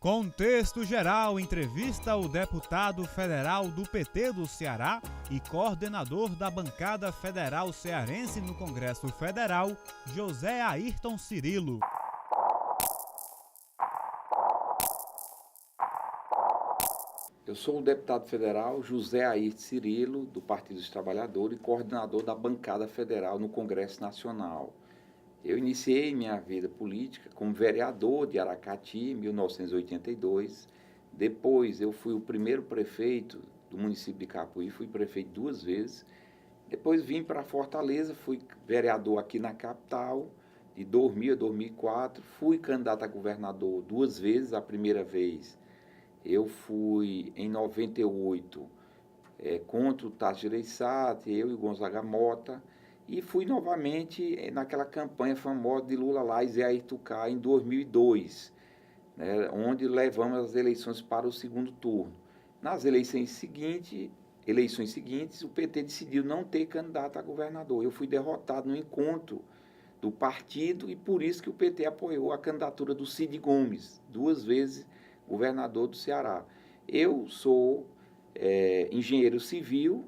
Contexto geral entrevista o deputado federal do PT do Ceará e coordenador da bancada federal cearense no Congresso Federal, José Ayrton Cirilo. Eu sou o deputado federal José Ayrton Cirilo, do Partido dos Trabalhadores e coordenador da bancada federal no Congresso Nacional. Eu iniciei minha vida política como vereador de Aracati em 1982. Depois eu fui o primeiro prefeito do município de Capuí, fui prefeito 2 vezes. Depois vim para Fortaleza, fui vereador aqui na capital de 2000 a 2004. Fui candidato a governador 2 vezes, a primeira vez eu fui em 98 contra o Tasso Gereissati, eu e o Gonzaga Mota, e fui novamente naquela campanha famosa de Lula lá e Zé Ayrton K em 2002, né, onde levamos as eleições para o segundo turno. Nas eleições seguintes, o PT decidiu não ter candidato a governador. Eu fui derrotado no encontro do partido e por isso que o PT apoiou a candidatura do Cid Gomes, 2 vezes governador do Ceará. Eu sou engenheiro civil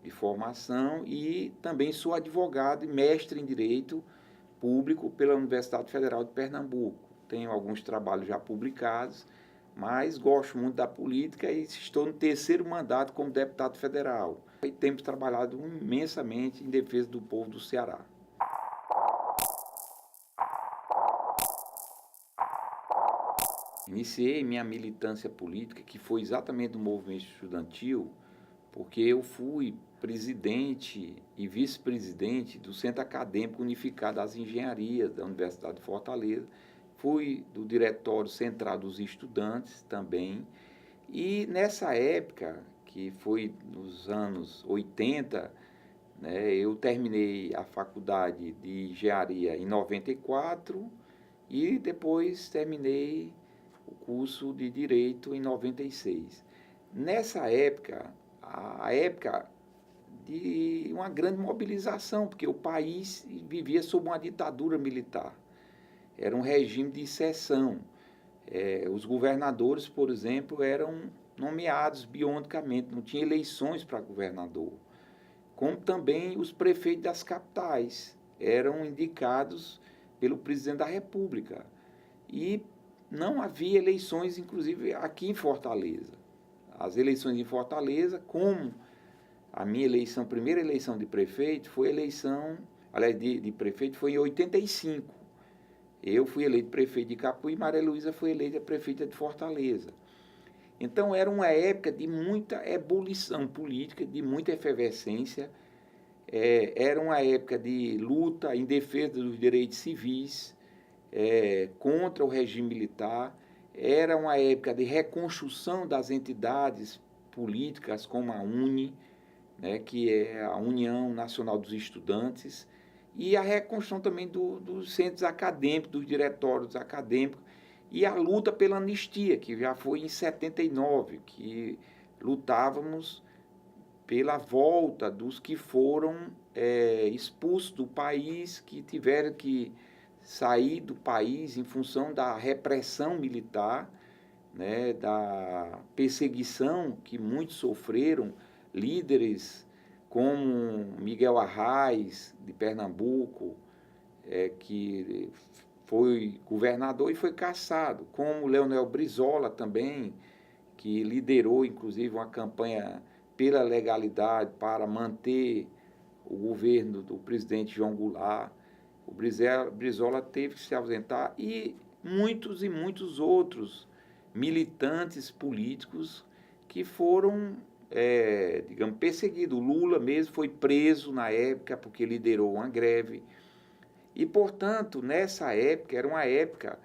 de formação e também sou advogado e mestre em Direito Público pela Universidade Federal de Pernambuco. Tenho alguns trabalhos já publicados, mas gosto muito da política e estou no 3º mandato como deputado federal. E temos trabalhado imensamente em defesa do povo do Ceará. Iniciei minha militância política, que foi exatamente do movimento estudantil, porque eu fui presidente e vice-presidente do Centro Acadêmico Unificado das Engenharias da Universidade de Fortaleza, fui do Diretório Central dos Estudantes também, e nessa época, que foi nos anos 80, né, eu terminei a faculdade de engenharia em 94 e depois terminei o curso de Direito em 96. Nessa época, a época de uma grande mobilização, porque o país vivia sob uma ditadura militar. Era um regime de exceção. Os governadores, por exemplo, eram nomeados biondicamente, não tinha eleições para governador. Como também os prefeitos das capitais eram indicados pelo presidente da República. E não havia eleições, inclusive, aqui em Fortaleza. As eleições em Fortaleza, como a minha eleição, primeira eleição de prefeito, foi de prefeito foi em 85. Eu fui eleito prefeito de Capuí e Maria Luísa foi eleita prefeita de Fortaleza. Então era uma época de muita ebulição política, de muita efervescência. Era uma época de luta em defesa dos direitos civis, contra o regime militar. Era uma época de reconstrução das entidades políticas como a UNE, né, que é a União Nacional dos Estudantes, e a reconstrução também dos centros acadêmicos, dos diretórios acadêmicos, e a luta pela anistia, que já foi em 79, que lutávamos pela volta dos que foram expulsos do país, que tiveram que sair do país em função da repressão militar, né, da perseguição que muitos sofreram, líderes como Miguel Arraes, de Pernambuco, que foi governador e foi cassado, como Leonel Brizola também, que liderou inclusive uma campanha pela legalidade para manter o governo do presidente João Goulart. O Brizola teve que se ausentar e muitos outros militantes políticos que foram, perseguidos. O Lula mesmo foi preso na época porque liderou uma greve. E, portanto, nessa época, era uma época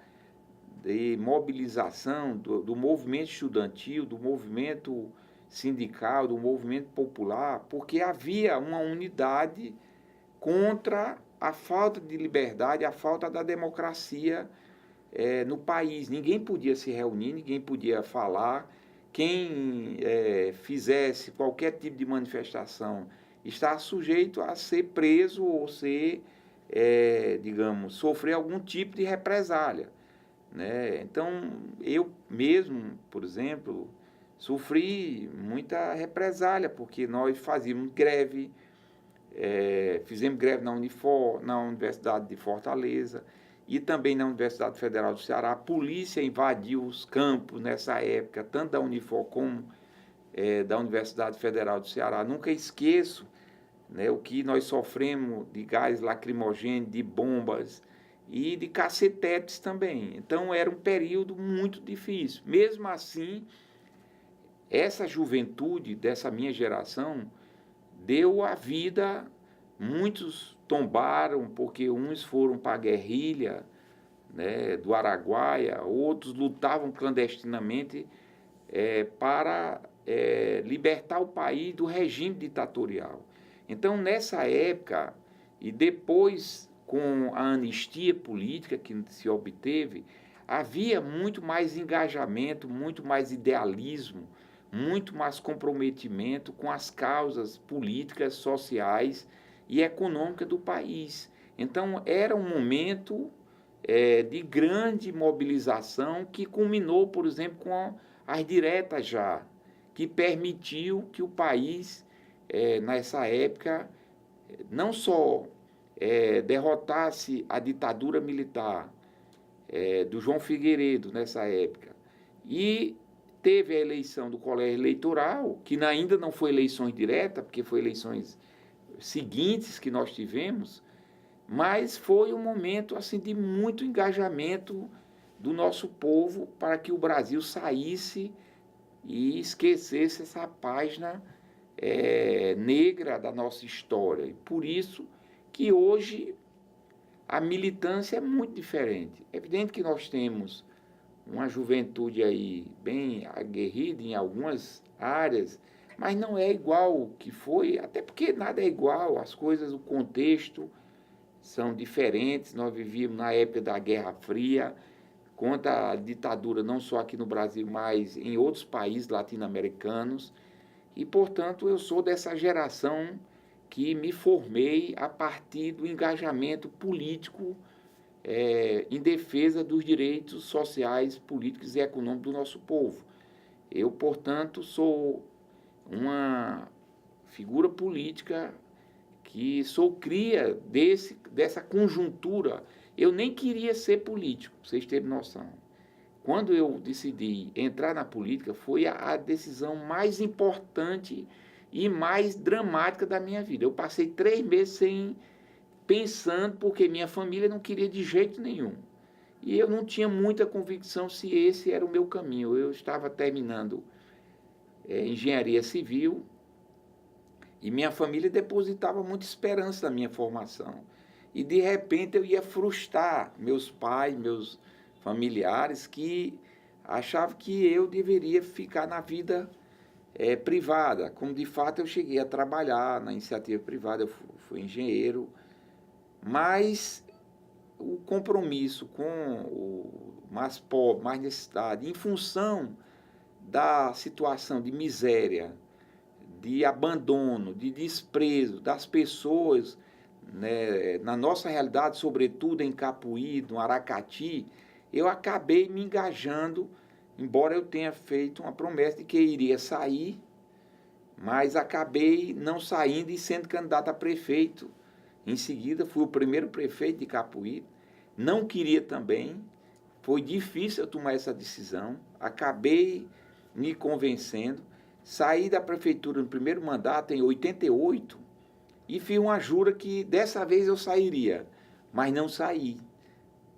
de mobilização do movimento estudantil, do movimento sindical, do movimento popular, porque havia uma unidade contra a falta de liberdade, a falta da democracia no país. Ninguém podia se reunir, ninguém podia falar. Quem fizesse qualquer tipo de manifestação está sujeito a ser preso ou ser, sofrer algum tipo de represália. né? Então, eu mesmo, por exemplo, sofri muita represália, porque nós fazíamos greve, fizemos greve na Unifor, na Universidade de Fortaleza e também na Universidade Federal do Ceará. A polícia invadiu os campos nessa época, tanto da Unifor como da Universidade Federal do Ceará. Nunca esqueço, né, o que nós sofremos de gás lacrimogêneo, de bombas e de cacetetes também. Então era um período muito difícil. Mesmo assim, essa juventude dessa minha geração deu a vida. Muitos tombaram porque uns foram para a guerrilha, né, do Araguaia, outros lutavam clandestinamente para libertar o país do regime ditatorial. Então, nessa época, e depois com a anistia política que se obteve, havia muito mais engajamento, muito mais idealismo, muito mais comprometimento com as causas políticas, sociais e econômicas do país. Então, era um momento de grande mobilização que culminou, por exemplo, com as diretas já, que permitiu que o país, nessa época, não só derrotasse a ditadura militar do João Figueiredo nessa época, e teve a eleição do colégio eleitoral, que ainda não foi eleições diretas, porque foi eleições seguintes que nós tivemos, mas foi um momento assim de muito engajamento do nosso povo para que o Brasil saísse e esquecesse essa página negra da nossa história. E por isso que hoje a militância é muito diferente. É evidente que nós temos uma juventude aí bem aguerrida em algumas áreas, mas não é igual o que foi, até porque nada é igual, as coisas, o contexto são diferentes. Nós vivíamos na época da Guerra Fria, contra a ditadura não só aqui no Brasil, mas em outros países latino-americanos, e, portanto, eu sou dessa geração que me formei a partir do engajamento político em defesa dos direitos sociais, políticos e econômicos do nosso povo. Eu, portanto, sou uma figura política que sou cria dessa conjuntura. Eu nem queria ser político, pra vocês terem noção. Quando eu decidi entrar na política, foi a decisão mais importante e mais dramática da minha vida. Eu passei 3 meses pensando, porque minha família não queria de jeito nenhum. E eu não tinha muita convicção se esse era o meu caminho. Eu estava terminando engenharia civil e minha família depositava muita esperança na minha formação. E, de repente, eu ia frustrar meus pais, meus familiares, que achavam que eu deveria ficar na vida privada. Como, de fato, eu cheguei a trabalhar na iniciativa privada, eu fui engenheiro, mas o compromisso com o mais pobre, mais necessitado, em função da situação de miséria, de abandono, de desprezo das pessoas, né, na nossa realidade, sobretudo em Capuí, no Aracati, eu acabei me engajando, embora eu tenha feito uma promessa de que iria sair, mas acabei não saindo e sendo candidato a prefeito. Em seguida, fui o primeiro prefeito de Capuí, não queria também, foi difícil eu tomar essa decisão, acabei me convencendo, saí da prefeitura no primeiro mandato, em 88, e fiz uma jura que dessa vez eu sairia, mas não saí,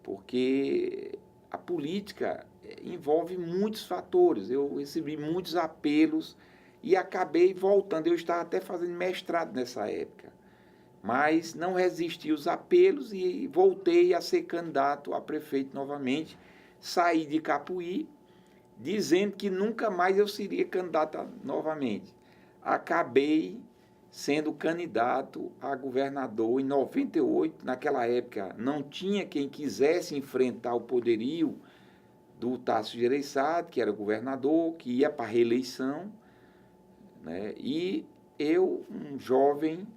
porque a política envolve muitos fatores. Eu recebi muitos apelos e acabei voltando. Eu estava até fazendo mestrado nessa época, mas não resisti aos apelos e voltei a ser candidato a prefeito novamente. Saí de Capuí, dizendo que nunca mais eu seria candidato novamente. Acabei sendo candidato a governador em 98. Naquela época não tinha quem quisesse enfrentar o poderio do Tasso Gereissati, que era governador, que ia para a reeleição, né? E eu, um jovem,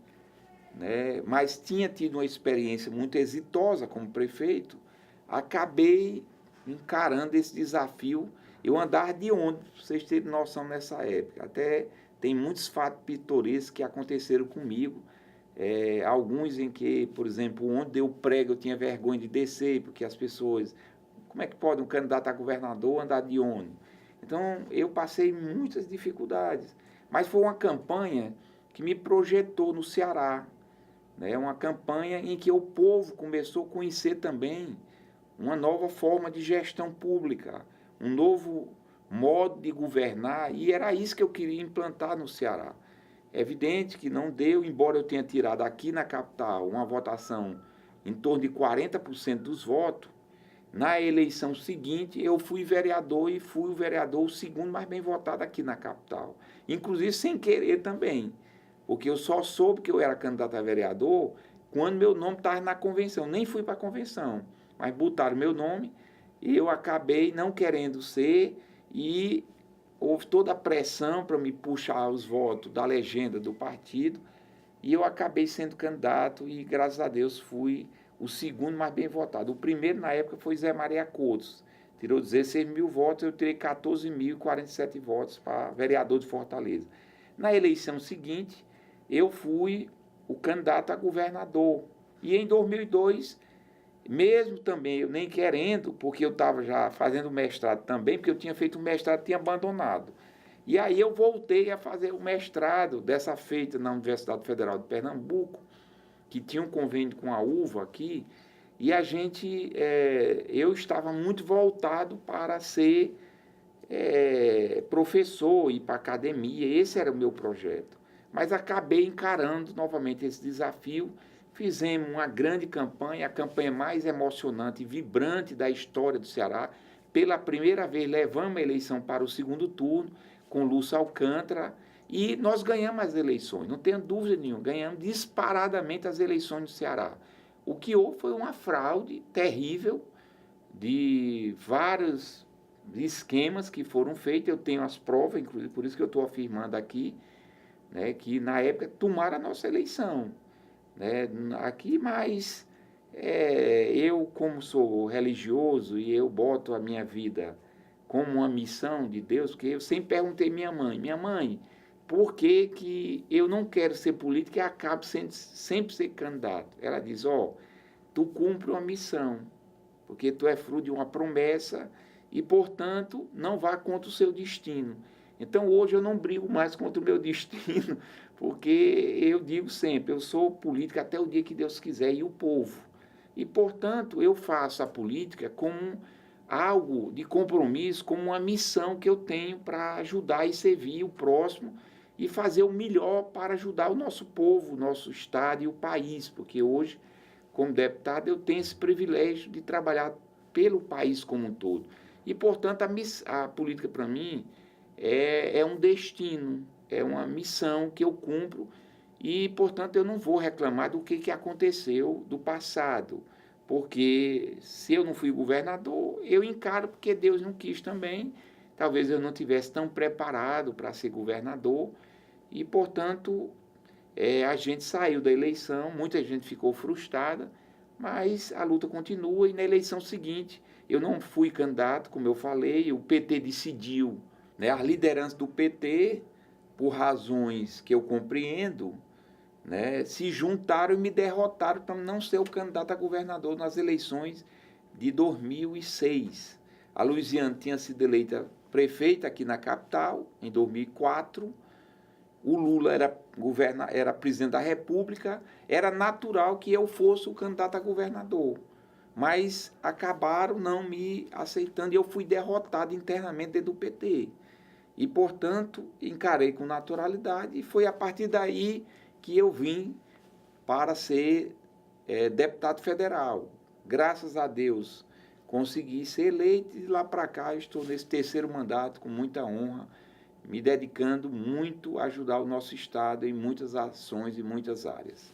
né, mas tinha tido uma experiência muito exitosa como prefeito, acabei encarando esse desafio. Eu andava de ônibus, para vocês terem noção, nessa época. Até tem muitos fatos pitorescos que aconteceram comigo. Alguns em que, por exemplo, onde eu prego, eu tinha vergonha de descer, porque as pessoas... Como é que pode um candidato a governador andar de ônibus? Então, eu passei muitas dificuldades. Mas foi uma campanha que me projetou no Ceará, né? Uma campanha em que o povo começou a conhecer também uma nova forma de gestão pública, um novo modo de governar, e era isso que eu queria implantar no Ceará. É evidente que não deu, embora eu tenha tirado aqui na capital uma votação em torno de 40% dos votos. Na eleição seguinte, eu fui vereador e fui o vereador o segundo mais bem votado aqui na capital. Inclusive sem querer também, porque eu só soube que eu era candidato a vereador quando meu nome estava na convenção. Nem fui para a convenção, mas botaram meu nome e eu acabei não querendo ser, e houve toda a pressão para me puxar os votos da legenda do partido, e eu acabei sendo candidato e, graças a Deus, fui o segundo mais bem votado. O primeiro, na época, foi Zé Maria Coutos. Tirou 16 mil votos, eu tirei 14.047 votos para vereador de Fortaleza. Na eleição seguinte, eu fui o candidato a governador. E em 2002, mesmo também eu nem querendo, porque eu estava já fazendo mestrado também, porque eu tinha feito um mestrado e tinha abandonado. E aí eu voltei a fazer o mestrado dessa feita na Universidade Federal de Pernambuco, que tinha um convênio com a UVA aqui, e eu estava muito voltado para ser professor, ir para a academia, esse era o meu projeto. Mas acabei encarando novamente esse desafio, fizemos uma grande campanha, a campanha mais emocionante e vibrante da história do Ceará. Pela primeira vez levamos a eleição para o segundo turno, com Lúcio Alcântara, e nós ganhamos as eleições, não tenho dúvida nenhuma, ganhamos disparadamente as eleições do Ceará. O que houve foi uma fraude terrível de vários esquemas que foram feitos, eu tenho as provas, inclusive por isso que eu estou afirmando aqui, né, que na época tomaram a nossa eleição, né, aqui, mas eu, como sou religioso e eu boto a minha vida como uma missão de Deus, porque eu sempre perguntei minha mãe, por que que eu não quero ser político e acabo sempre ser candidato? Ela diz, tu cumpre uma missão, porque tu é fruto de uma promessa e, portanto, não vá contra o seu destino. Então, hoje eu não brigo mais contra o meu destino, porque eu digo sempre, eu sou político até o dia que Deus quiser e o povo. E, portanto, eu faço a política como algo de compromisso, como uma missão que eu tenho para ajudar e servir o próximo e fazer o melhor para ajudar o nosso povo, o nosso estado e o país, porque hoje, como deputado, eu tenho esse privilégio de trabalhar pelo país como um todo. E, portanto, a política para mim é um destino, é uma missão que eu cumpro e, portanto, eu não vou reclamar do que aconteceu do passado, porque se eu não fui governador, eu encaro porque Deus não quis também, talvez eu não tivesse tão preparado para ser governador e, portanto, a gente saiu da eleição, muita gente ficou frustrada, mas a luta continua e na eleição seguinte eu não fui candidato, como eu falei, o PT decidiu, né, as lideranças do PT, por razões que eu compreendo, né, se juntaram e me derrotaram para não ser o candidato a governador nas eleições de 2006. A Luiziane tinha sido eleita prefeita aqui na capital em 2004, o Lula era presidente da República, era natural que eu fosse o candidato a governador, mas acabaram não me aceitando e eu fui derrotado internamente dentro do PT. E, portanto, encarei com naturalidade e foi a partir daí que eu vim para ser deputado federal. Graças a Deus, consegui ser eleito e lá para cá estou nesse terceiro mandato com muita honra, me dedicando muito a ajudar o nosso estado em muitas ações e muitas áreas.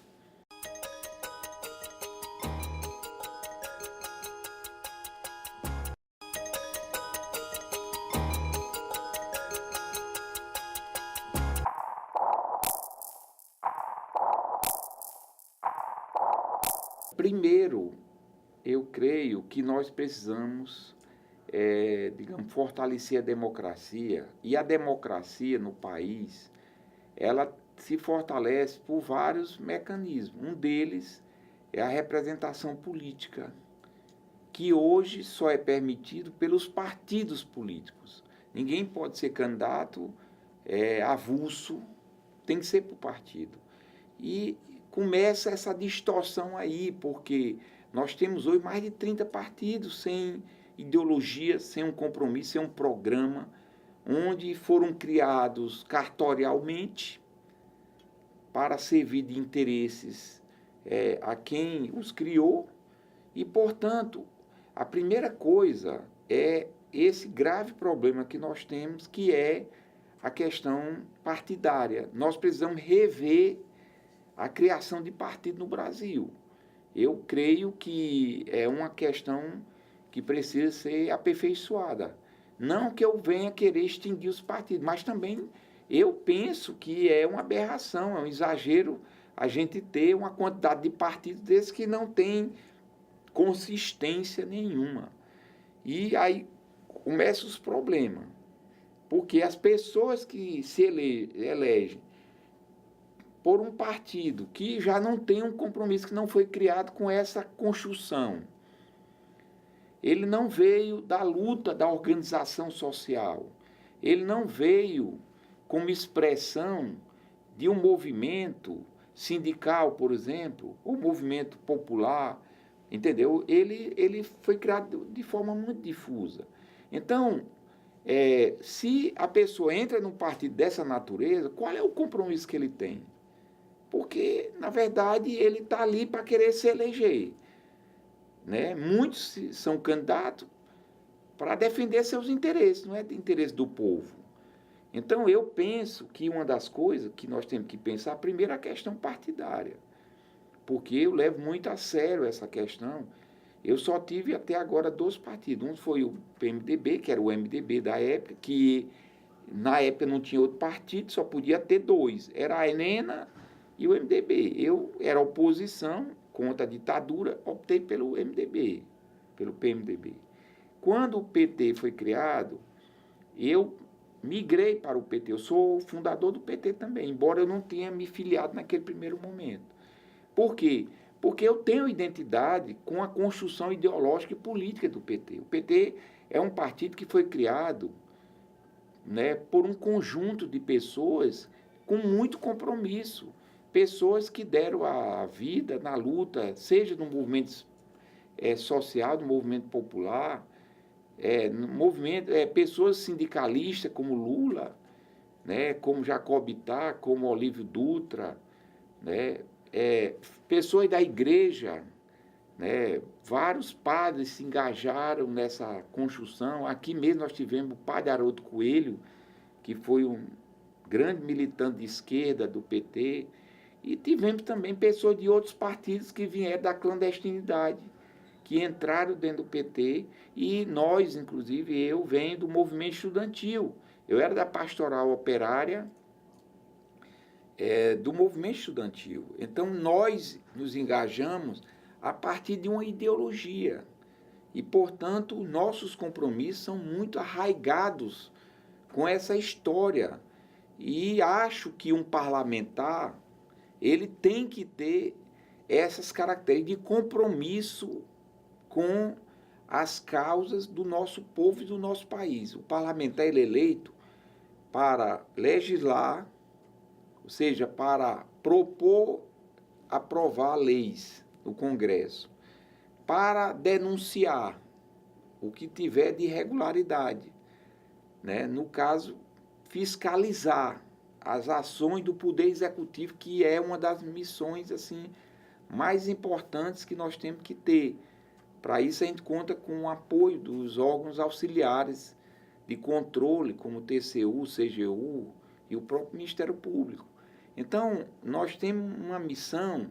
Primeiro, eu creio que nós precisamos digamos, fortalecer a democracia. E a democracia no país, ela se fortalece por vários mecanismos. Um deles é a representação política, que hoje só é permitido pelos partidos políticos. Ninguém pode ser candidato avulso, tem que ser por partido. E começa essa distorção aí, porque nós temos hoje mais de 30 partidos sem ideologia, sem um compromisso, sem um programa, onde foram criados cartorialmente para servir de interesses a quem os criou. E, portanto, a primeira coisa é esse grave problema que nós temos, que é a questão partidária. Nós precisamos rever a criação de partido no Brasil. Eu creio que é uma questão que precisa ser aperfeiçoada. Não que eu venha querer extinguir os partidos, mas também eu penso que é uma aberração, é um exagero a gente ter uma quantidade de partidos desses que não tem consistência nenhuma. E aí começam os problemas, porque as pessoas que se elegem por um partido que já não tem um compromisso, que não foi criado com essa construção, ele não veio da luta da organização social, ele não veio como expressão de um movimento sindical, por exemplo, ou movimento popular, entendeu? Ele foi criado de forma muito difusa. Então, se a pessoa entra num partido dessa natureza, qual é o compromisso que ele tem? Porque, na verdade, ele está ali para querer se eleger. Né? Muitos são candidatos para defender seus interesses, não é de interesse do povo. Então, eu penso que uma das coisas que nós temos que pensar, primeiro, é a questão partidária. Porque eu levo muito a sério essa questão. Eu só tive até agora 2 partidos. Um foi o PMDB, que era o MDB da época, que na época não tinha outro partido, só podia ter 2. Era a ENENA e o MDB. Eu era oposição contra a ditadura, optei pelo MDB, pelo PMDB. Quando o PT foi criado, eu migrei para o PT. Eu sou fundador do PT também, embora eu não tenha me filiado naquele primeiro momento. Por quê? Porque eu tenho identidade com a construção ideológica e política do PT. O PT é um partido que foi criado, né, por um conjunto de pessoas com muito compromisso. Pessoas que deram a vida na luta, seja no movimento social, no movimento popular, no movimento, pessoas sindicalistas como Lula, né, como Jacob Ittar, como Olívio Dutra, né, pessoas da igreja, né, vários padres se engajaram nessa construção. Aqui mesmo nós tivemos o padre Haroldo Coelho, que foi um grande militante de esquerda do PT, e tivemos também pessoas de outros partidos que vieram da clandestinidade, que entraram dentro do PT, e nós, inclusive eu, venho do movimento estudantil. Eu era da pastoral operária, do movimento estudantil. Então, nós nos engajamos a partir de uma ideologia. E, portanto, nossos compromissos são muito arraigados com essa história. E acho que um parlamentar, ele tem que ter essas características de compromisso com as causas do nosso povo e do nosso país. O parlamentar ele é eleito para legislar, ou seja, para propor, aprovar leis no Congresso, para denunciar o que tiver de irregularidade, né? No caso, fiscalizar as ações do Poder Executivo, que é uma das missões assim, mais importantes que nós temos que ter. Para isso, a gente conta com o apoio dos órgãos auxiliares de controle, como o TCU, o CGU e o próprio Ministério Público. Então, nós temos uma missão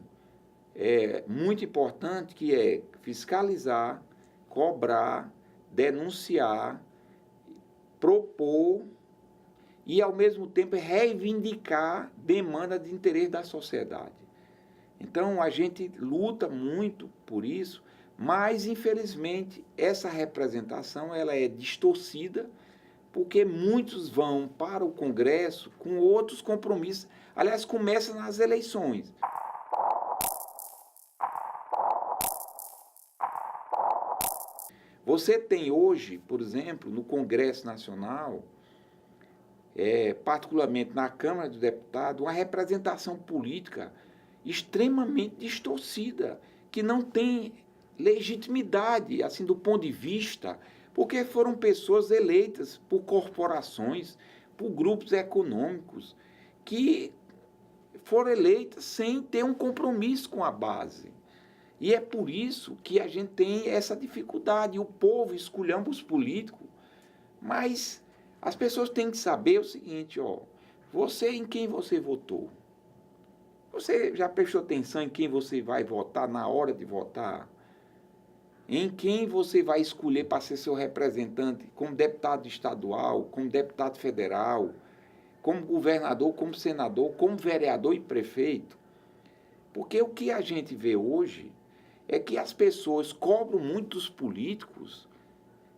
muito importante, que é fiscalizar, cobrar, denunciar, propor e, ao mesmo tempo, reivindicar demanda de interesse da sociedade. Então, a gente luta muito por isso, Mas, infelizmente, essa representação ela é distorcida, porque muitos vão para o Congresso com outros compromissos. Aliás, começa nas eleições. Você tem hoje, por exemplo, no Congresso Nacional, particularmente na Câmara dos Deputados, uma representação política extremamente distorcida, que não tem legitimidade, assim, do ponto de vista, porque foram pessoas eleitas por corporações, por grupos econômicos, que foram eleitas sem ter um compromisso com a base. E é por isso que a gente tem essa dificuldade. O povo esculhamba os políticos, mas as pessoas têm que saber o seguinte, você em quem você votou? Você já prestou atenção em quem você vai votar na hora de votar? Em quem você vai escolher para ser seu representante como deputado estadual, como deputado federal, como governador, como senador, como vereador e prefeito? Porque o que a gente vê hoje é que as pessoas cobram muito dos políticos,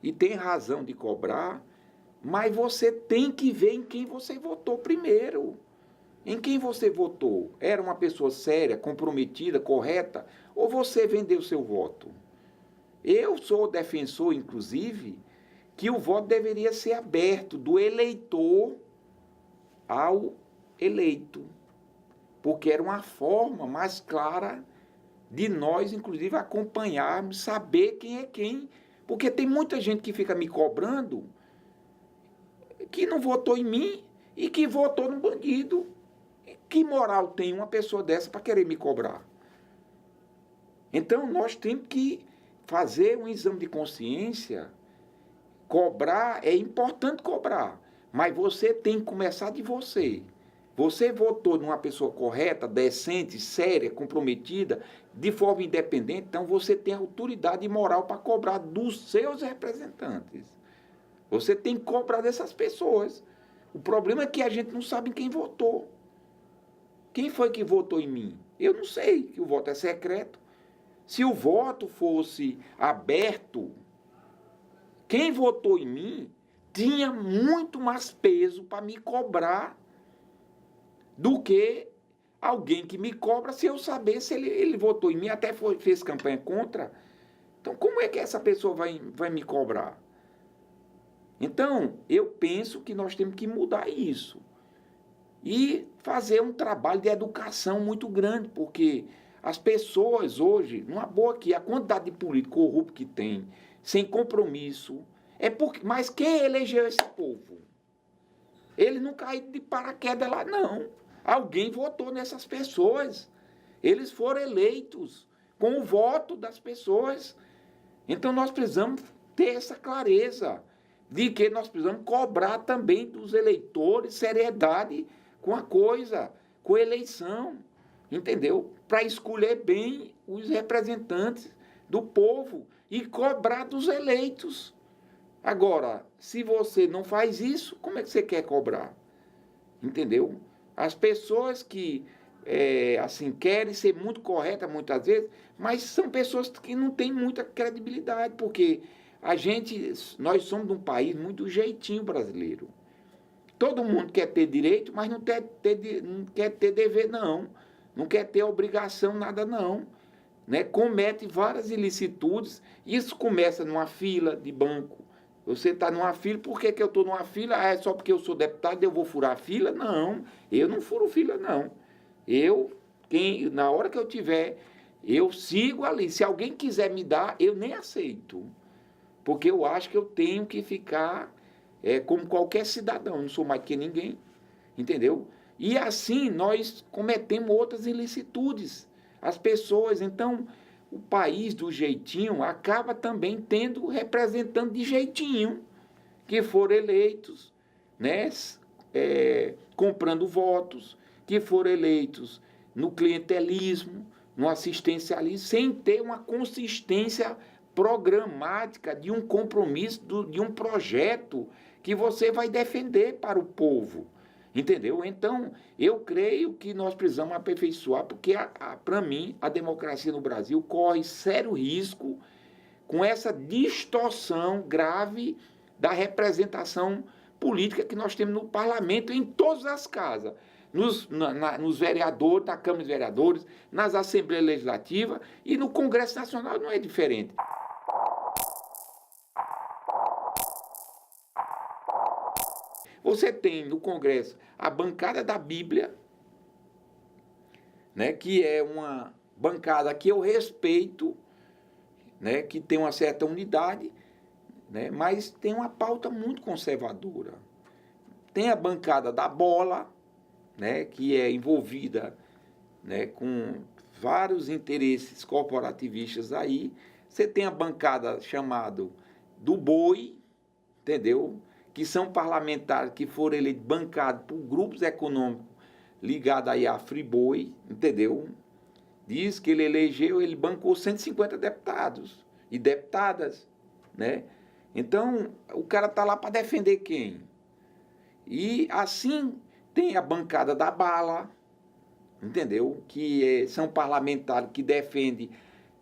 e tem razão de cobrar, mas você tem que ver em quem você votou primeiro. Em quem você votou? Era uma pessoa séria, comprometida, correta? Ou você vendeu seu voto? Eu sou defensor, inclusive, que o voto deveria ser aberto do eleitor ao eleito, porque era uma forma mais clara de nós, inclusive, acompanharmos, saber quem é quem. Porque tem muita gente que fica me cobrando que não votou em mim e que votou no bandido. Que moral tem uma pessoa dessa para querer me cobrar? Então, nós temos que fazer um exame de consciência. Cobrar, é importante cobrar, mas você tem que começar de você. Você votou numa pessoa correta, decente, séria, comprometida, de forma independente, então você tem autoridade e moral para cobrar dos seus representantes. Você tem que cobrar dessas pessoas. O problema é que a gente não sabe quem votou. Quem foi que votou em mim? Eu não sei, que o voto é secreto. Se o voto fosse aberto, quem votou em mim tinha muito mais peso para me cobrar do que alguém que me cobra se eu saber se ele votou em mim, até fez campanha contra. Então, como é que essa pessoa vai me cobrar? Então, eu penso que nós temos que mudar isso. E fazer um trabalho de educação muito grande, porque as pessoas hoje, numa boa aqui, a quantidade de político corrupto que tem, sem compromisso, mas quem elegeu esse povo? Ele não caiu de paraquedas lá, não. Alguém votou nessas pessoas. Eles foram eleitos com o voto das pessoas. Então, nós precisamos ter essa clareza de que nós precisamos cobrar também dos eleitores seriedade com a coisa, com a eleição, entendeu? Para escolher bem os representantes do povo e cobrar dos eleitos. Agora, se você não faz isso, como é que você quer cobrar? Entendeu? As pessoas que querem ser muito corretas muitas vezes, mas são pessoas que não têm muita credibilidade, porque nós somos de um país muito jeitinho brasileiro. Todo mundo quer ter direito, mas não quer ter dever, não. Não quer ter obrigação, nada, não. Né? Comete várias ilicitudes. Isso começa numa fila de banco. Você está numa fila, por que eu estou numa fila? É só porque eu sou deputado, eu vou furar a fila? Não, eu não furo fila, não. Na hora que eu tiver, eu sigo ali. Se alguém quiser me dar, eu nem aceito. Porque eu acho que eu tenho que ficar como qualquer cidadão, não sou mais que ninguém, entendeu? E assim nós cometemos outras ilicitudes. As pessoas, então, o país do jeitinho acaba também tendo representantes de jeitinho, que foram eleitos, né, comprando votos, que foram eleitos no clientelismo, no assistencialismo, sem ter uma consistência programática de um compromisso, de um projeto que você vai defender para o povo. Entendeu? Então, eu creio que nós precisamos aperfeiçoar, porque, para mim, a democracia no Brasil corre sério risco com essa distorção grave da representação política que nós temos no parlamento, em todas as casas. Nos vereadores, na Câmara de Vereadores, nas Assembleias Legislativas e no Congresso Nacional não é diferente. Você tem no Congresso a bancada da Bíblia, né, que é uma bancada que eu respeito, né, que tem uma certa unidade, né, mas tem uma pauta muito conservadora. Tem a bancada da bola, né, que é envolvida, né, com vários interesses corporativistas aí. Você tem a bancada chamada do boi, entendeu? Que são parlamentares que foram eleitos, bancados por grupos econômicos ligados aí à Friboi, entendeu? Diz que ele bancou 150 deputados e deputadas, né? Então, o cara tá lá para defender quem? E assim tem a bancada da bala, entendeu? Que são parlamentares que defendem,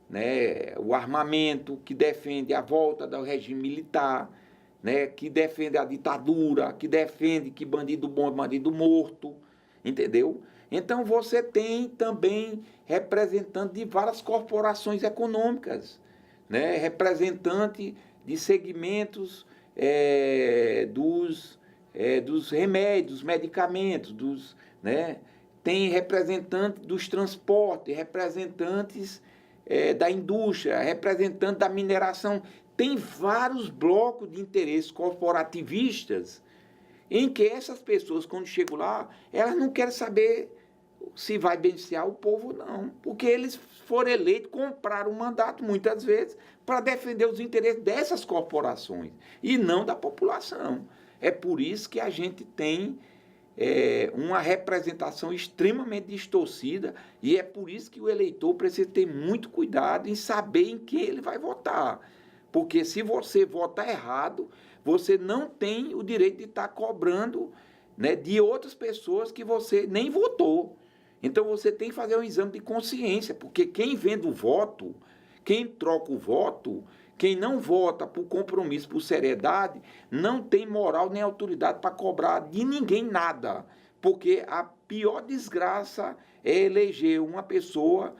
né, o armamento, que defendem a volta do regime militar, né, que defende a ditadura, que defende que bandido bom é bandido morto, entendeu? Então você tem também representantes de várias corporações econômicas, né, representante de segmentos dos remédios, medicamentos, né, tem representantes dos transportes, representantes da indústria, representantes da mineração. Tem vários blocos de interesses corporativistas em que essas pessoas, quando chegam lá, elas não querem saber se vai beneficiar o povo ou não. Porque eles foram eleitos, compraram um mandato, muitas vezes, para defender os interesses dessas corporações e não da população. É por isso que a gente tem uma representação extremamente distorcida e é por isso que o eleitor precisa ter muito cuidado em saber em quem ele vai votar. Porque se você votar errado, você não tem o direito de estar cobrando, né, de outras pessoas que você nem votou. Então você tem que fazer um exame de consciência, porque quem vende o voto, quem troca o voto, quem não vota por compromisso, por seriedade, não tem moral nem autoridade para cobrar de ninguém nada. Porque a pior desgraça é eleger uma pessoa,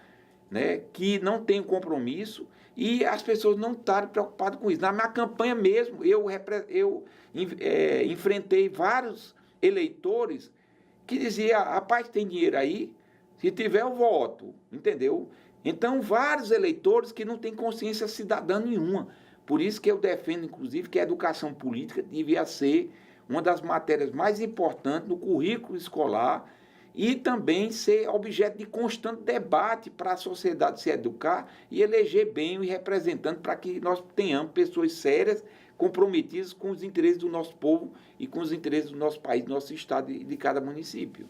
né, que não tem compromisso e as pessoas não estarem preocupadas com isso. Na minha campanha mesmo, eu enfrentei vários eleitores que diziam, rapaz, tem dinheiro aí? Se tiver, eu voto, entendeu? Então, vários eleitores que não têm consciência cidadã nenhuma. Por isso que eu defendo, inclusive, que a educação política devia ser uma das matérias mais importantes no currículo escolar e também ser objeto de constante debate para a sociedade se educar e eleger bem os representantes para que nós tenhamos pessoas sérias, comprometidas com os interesses do nosso povo e com os interesses do nosso país, do nosso estado e de cada município.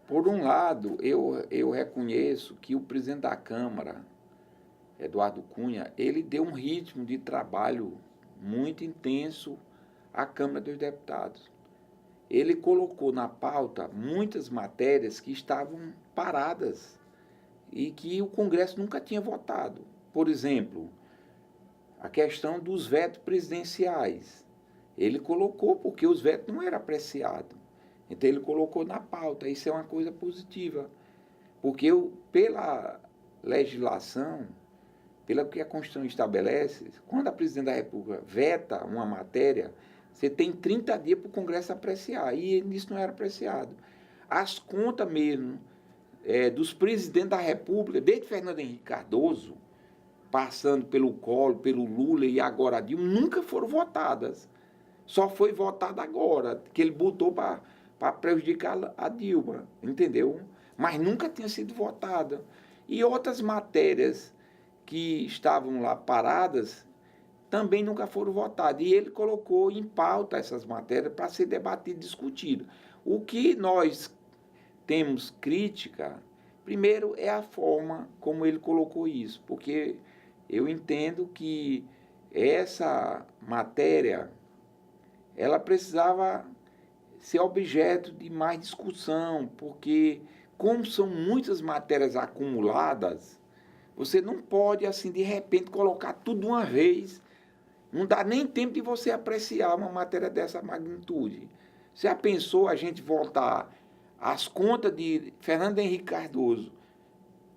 Por um lado, eu reconheço que o presidente da Câmara, Eduardo Cunha, ele deu um ritmo de trabalho muito intenso à Câmara dos Deputados. Ele colocou na pauta muitas matérias que estavam paradas e que o Congresso nunca tinha votado. Por exemplo, a questão dos vetos presidenciais. Ele colocou porque os vetos não eram apreciados. Então ele colocou na pauta, isso é uma coisa positiva, porque pela legislação, pelo que a Constituição estabelece, quando a Presidente da República veta uma matéria, você tem 30 dias para o Congresso apreciar, e isso não era apreciado. As contas mesmo dos presidentes da República, desde Fernando Henrique Cardoso, passando pelo Collor, pelo Lula e agora a Dilma, nunca foram votadas. Só foi votada agora, que ele botou para prejudicar a Dilma, entendeu? Mas nunca tinha sido votada. E outras matérias que estavam lá paradas também nunca foram votadas. E ele colocou em pauta essas matérias para ser debatido e discutido. O que nós temos crítica, primeiro, é a forma como ele colocou isso, porque eu entendo que essa matéria, ela precisava ser objeto de mais discussão, porque como são muitas matérias acumuladas, você não pode, assim, de repente, colocar tudo de uma vez. Não dá nem tempo de você apreciar uma matéria dessa magnitude. Já pensou a gente voltar às contas de Fernando Henrique Cardoso,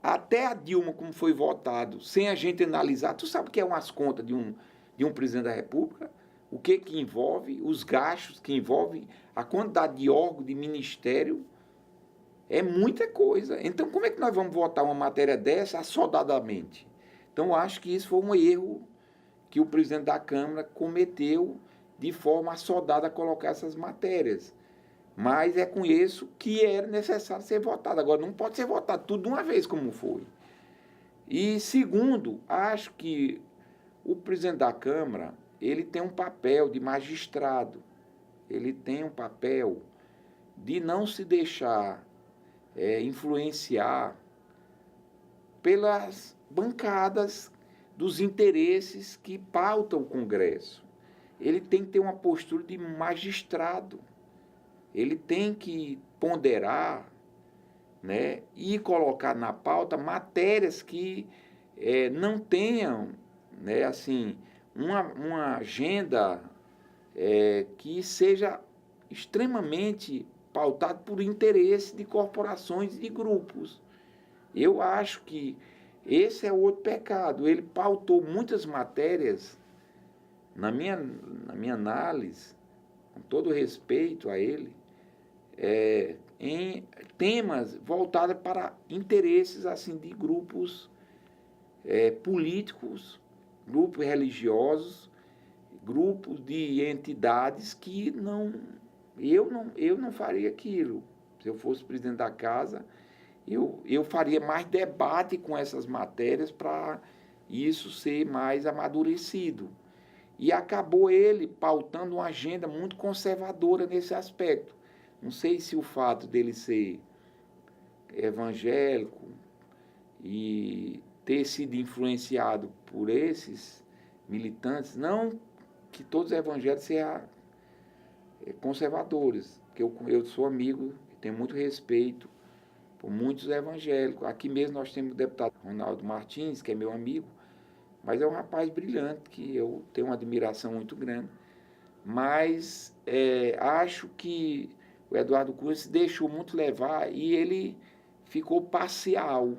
até a Dilma, como foi votado, sem a gente analisar? Tu sabe o que é umas contas de um presidente da República? O que envolve, os gastos que envolve, a quantidade de órgão, de ministério, é muita coisa. Então, como é que nós vamos votar uma matéria dessa assodadamente? Então, eu acho que isso foi um erro que o presidente da Câmara cometeu de forma assodada a colocar essas matérias. Mas é com isso que era necessário ser votado. Agora, não pode ser votado tudo de uma vez, como foi. E, segundo, acho que o presidente da Câmara, ele tem um papel de magistrado. Ele tem um papel de não se deixar influenciar pelas bancadas dos interesses que pautam o Congresso. Ele tem que ter uma postura de magistrado. Ele tem que ponderar, né, e colocar na pauta matérias que não tenham, né, assim, uma agenda que seja extremamente pautada por interesse de corporações e de grupos. Eu acho que esse é outro pecado. Ele pautou muitas matérias, na minha análise, com todo respeito a ele, em temas voltados para interesses assim, de grupos políticos, grupos religiosos, grupos de entidades que eu não faria aquilo. Se eu fosse presidente da casa, eu faria mais debate com essas matérias para isso ser mais amadurecido. E acabou ele pautando uma agenda muito conservadora nesse aspecto. Não sei se o fato dele ser evangélico e ter sido influenciado por esses militantes, não que todos os evangélicos sejam conservadores, porque eu sou amigo, tenho muito respeito por muitos evangélicos. Aqui mesmo nós temos o deputado Ronaldo Martins, que é meu amigo, mas é um rapaz brilhante, que eu tenho uma admiração muito grande. Mas acho que o Eduardo Cunha se deixou muito levar e ele ficou parcial.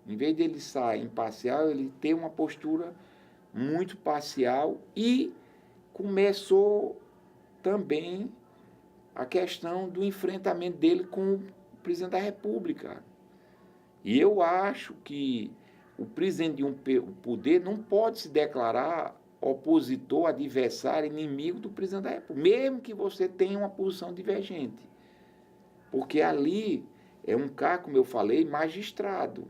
Em vez de ele sair imparcial, ele tem uma postura muito parcial e começou também a questão do enfrentamento dele com o presidente da República. E eu acho que o presidente de um poder não pode se declarar opositor, adversário, inimigo do presidente da República, mesmo que você tenha uma posição divergente. Porque ali é um cargo, como eu falei, magistrado.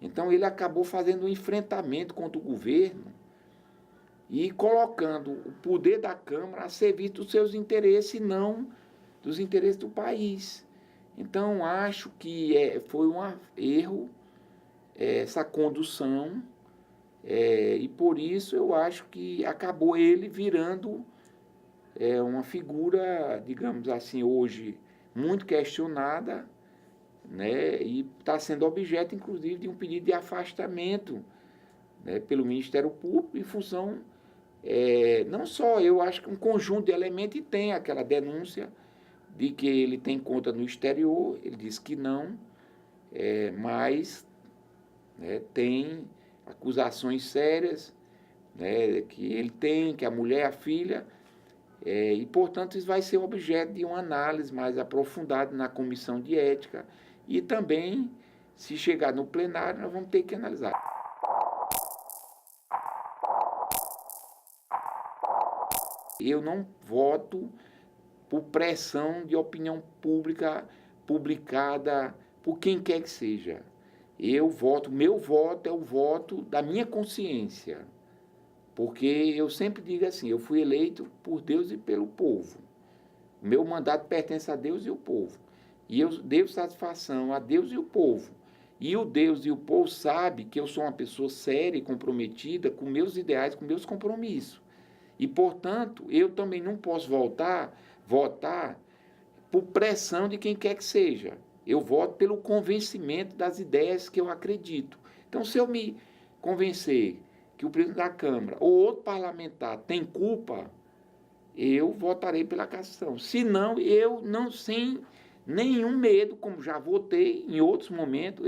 Então ele acabou fazendo um enfrentamento contra o governo e colocando o poder da Câmara a serviço dos seus interesses e não dos interesses do país. Então acho que foi um erro essa condução, e por isso eu acho que acabou ele virando uma figura, digamos assim, hoje muito questionada, né, e está sendo objeto, inclusive, de um pedido de afastamento, né, pelo Ministério Público, em função, não só, eu acho que um conjunto de elementos, e tem aquela denúncia de que ele tem conta no exterior, ele diz que não, mas tem acusações sérias, né, que ele tem, que a mulher, a filha, e, portanto, isso vai ser objeto de uma análise mais aprofundada na comissão de ética e também, se chegar no plenário, nós vamos ter que analisar. Eu não voto por pressão de opinião pública publicada por quem quer que seja. Eu voto, meu voto é o voto da minha consciência, porque eu sempre digo assim, eu fui eleito por Deus e pelo povo. O meu mandato pertence a Deus e o povo. E eu devo satisfação a Deus e o povo. E o Deus e o povo sabem que eu sou uma pessoa séria e comprometida com meus ideais, com meus compromissos. E, portanto, eu também não posso votar por pressão de quem quer que seja. Eu voto pelo convencimento das ideias que eu acredito. Então, se eu me convencer que o presidente da Câmara ou outro parlamentar tem culpa, eu votarei pela cassação. Se não, eu não, sem nenhum medo, como já votei em outros momentos,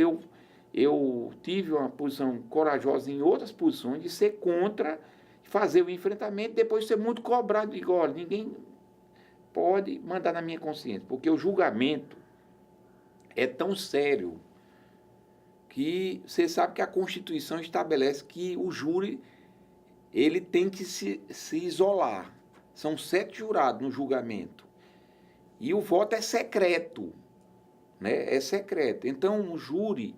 eu tive uma posição corajosa em outras posições de ser contra, fazer o enfrentamento, depois ser muito cobrado. Digo, olha, ninguém pode mandar na minha consciência, porque o julgamento é tão sério que você sabe que a Constituição estabelece que o júri ele tem que se isolar. São 7 jurados no julgamento. E o voto é secreto, né? É secreto. Então, o júri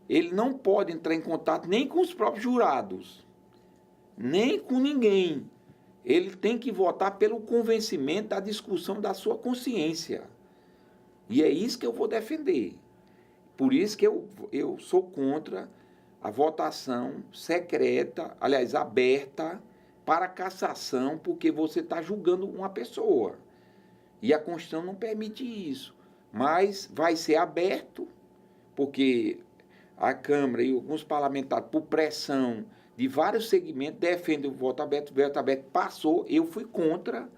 ele não pode entrar em contato nem com os próprios jurados, nem com ninguém. Ele tem que votar pelo convencimento da discussão da sua consciência. E é isso que eu vou defender. Por isso que eu sou contra a votação secreta, aliás, aberta, para cassação, porque você está julgando uma pessoa. E a Constituição não permite isso. Mas vai ser aberto, porque a Câmara e alguns parlamentares, por pressão de vários segmentos, defendem o voto aberto. O voto aberto passou, eu fui contra,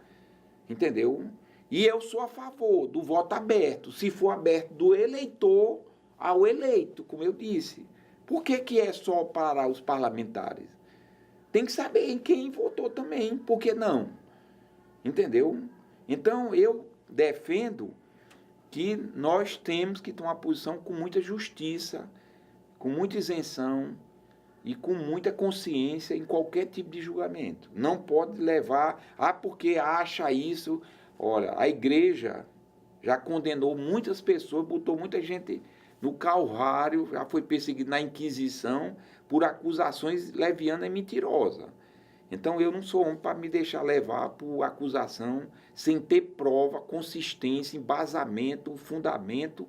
entendeu? E eu sou a favor do voto aberto, se for aberto do eleitor ao eleito, como eu disse. Por que é só para os parlamentares? Tem que saber em quem votou também, por que não? Entendeu? Então, eu defendo que nós temos que tomar posição com muita justiça, com muita isenção e com muita consciência em qualquer tipo de julgamento. Não pode levar, porque acha isso. Olha, a igreja já condenou muitas pessoas, botou muita gente no Calvário, já foi perseguido na Inquisição por acusações levianas e mentirosas. Então, eu não sou homem para me deixar levar por acusação sem ter prova, consistência, embasamento, fundamento,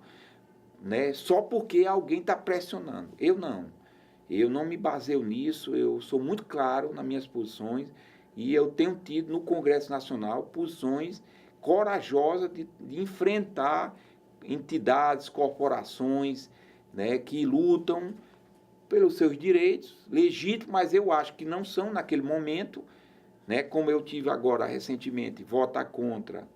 né? Só porque alguém está pressionando. Eu não me baseio nisso, eu sou muito claro nas minhas posições e eu tenho tido no Congresso Nacional posições corajosas de enfrentar entidades, corporações, né, que lutam pelos seus direitos legítimos, mas eu acho que não são naquele momento, né, como eu tive agora recentemente, votar contra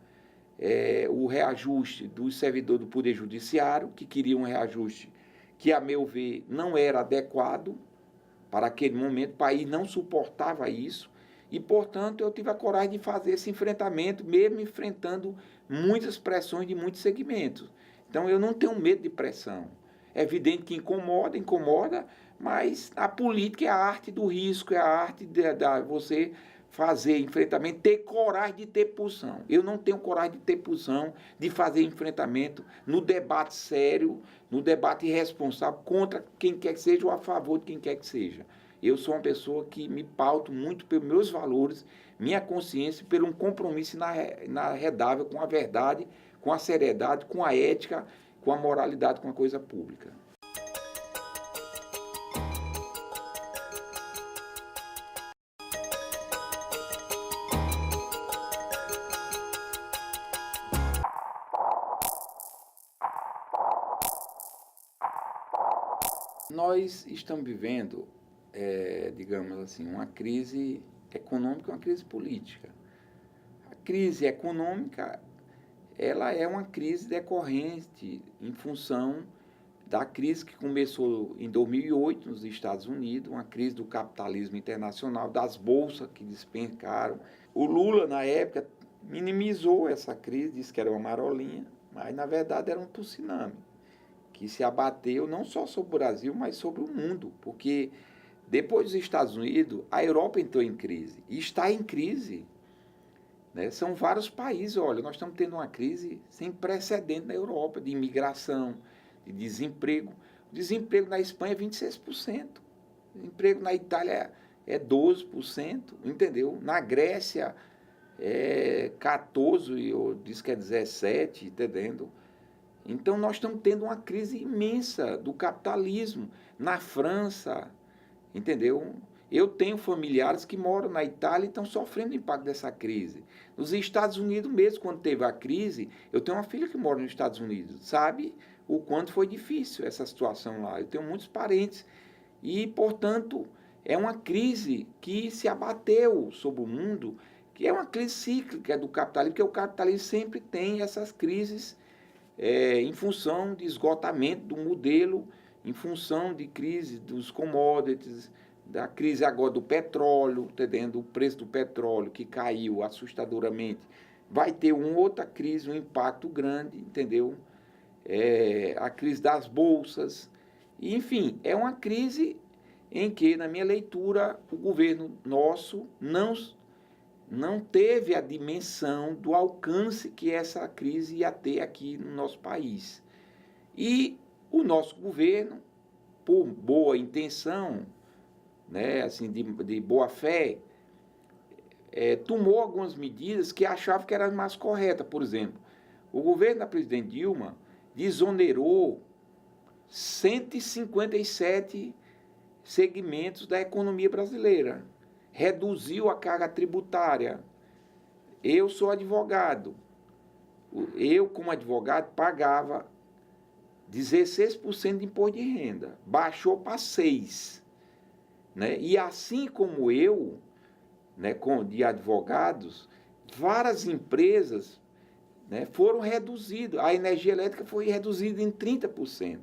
o reajuste dos servidores do Poder Judiciário, que queriam um reajuste que, a meu ver, não era adequado para aquele momento, o país não suportava isso, e, portanto, eu tive a coragem de fazer esse enfrentamento, mesmo enfrentando muitas pressões de muitos segmentos. Então, eu não tenho medo de pressão. É evidente que incomoda, mas a política é a arte do risco, é a arte de você fazer enfrentamento, ter coragem de ter posição. Eu não tenho coragem de ter posição, de fazer enfrentamento no debate sério, no debate irresponsável contra quem quer que seja ou a favor de quem quer que seja. Eu sou uma pessoa que me pauto muito pelos meus valores, minha consciência, por um compromisso inarredável com a verdade, com a seriedade, com a ética, com a moralidade, com a coisa pública. Nós estamos vivendo, digamos assim, uma crise econômica e uma crise política. A crise econômica, ela é uma crise decorrente em função da crise que começou em 2008 nos Estados Unidos, uma crise do capitalismo internacional, das bolsas que despencaram. O Lula, na época, minimizou essa crise, disse que era uma marolinha, mas, na verdade, era um tsunami que se abateu não só sobre o Brasil, mas sobre o mundo, porque depois dos Estados Unidos, a Europa entrou em crise, e está em crise, né? São vários países, olha, nós estamos tendo uma crise sem precedente na Europa, de imigração, de desemprego. O desemprego na Espanha é 26%, o desemprego na Itália é 12%, entendeu? Na Grécia é 14%, eu disse que é 17%, entendendo? Então, nós estamos tendo uma crise imensa do capitalismo na França, entendeu? Eu tenho familiares que moram na Itália e estão sofrendo o impacto dessa crise. Nos Estados Unidos mesmo, quando teve a crise, eu tenho uma filha que mora nos Estados Unidos, sabe o quanto foi difícil essa situação lá. Eu tenho muitos parentes e, portanto, é uma crise que se abateu sobre o mundo, que é uma crise cíclica do capitalismo, porque o capitalismo sempre tem essas crises em função de esgotamento do modelo, em função de crise dos commodities, da crise agora do petróleo, entendendo? O preço do petróleo que caiu assustadoramente, vai ter uma outra crise, um impacto grande, entendeu? A crise das bolsas, enfim, é uma crise em que, na minha leitura, o governo nosso não teve a dimensão do alcance que essa crise ia ter aqui no nosso país. E o nosso governo, por boa intenção, né, assim, de boa fé, tomou algumas medidas que achava que eram mais corretas. Por exemplo, o governo da presidente Dilma desonerou 157 segmentos da economia brasileira, reduziu a carga tributária. Eu sou advogado. Eu, como advogado, pagava 16% de imposto de renda. Baixou para 6%. Né? E assim como eu, né, de advogados, várias empresas, né, foram reduzidas. A energia elétrica foi reduzida em 30%.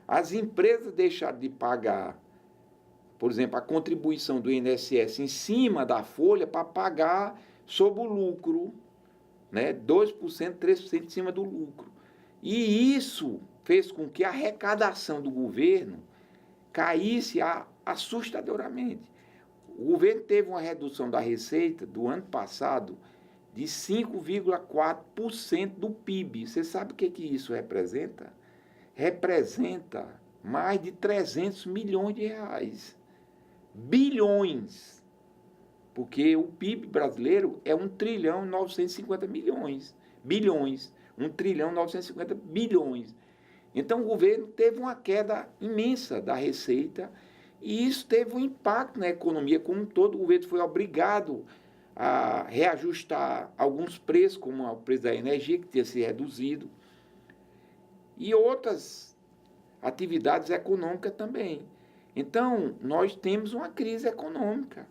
As empresas deixaram de pagar, por exemplo, a contribuição do INSS em cima da folha para pagar sobre o lucro, né? 2%, 3% em cima do lucro. E isso fez com que a arrecadação do governo caísse assustadoramente. O governo teve uma redução da receita do ano passado de 5,4% do PIB. Você sabe o que isso representa? Representa mais de 300 milhões de reais. Bilhões. Porque o PIB brasileiro é 1 trilhão e 950 milhões. Bilhões. 1 trilhão e 950 bilhões. Então o governo teve uma queda imensa da receita e isso teve um impacto na economia como um todo. O governo foi obrigado a reajustar alguns preços, como o preço da energia, que tinha se reduzido, e outras atividades econômicas também. Então, nós temos uma crise econômica.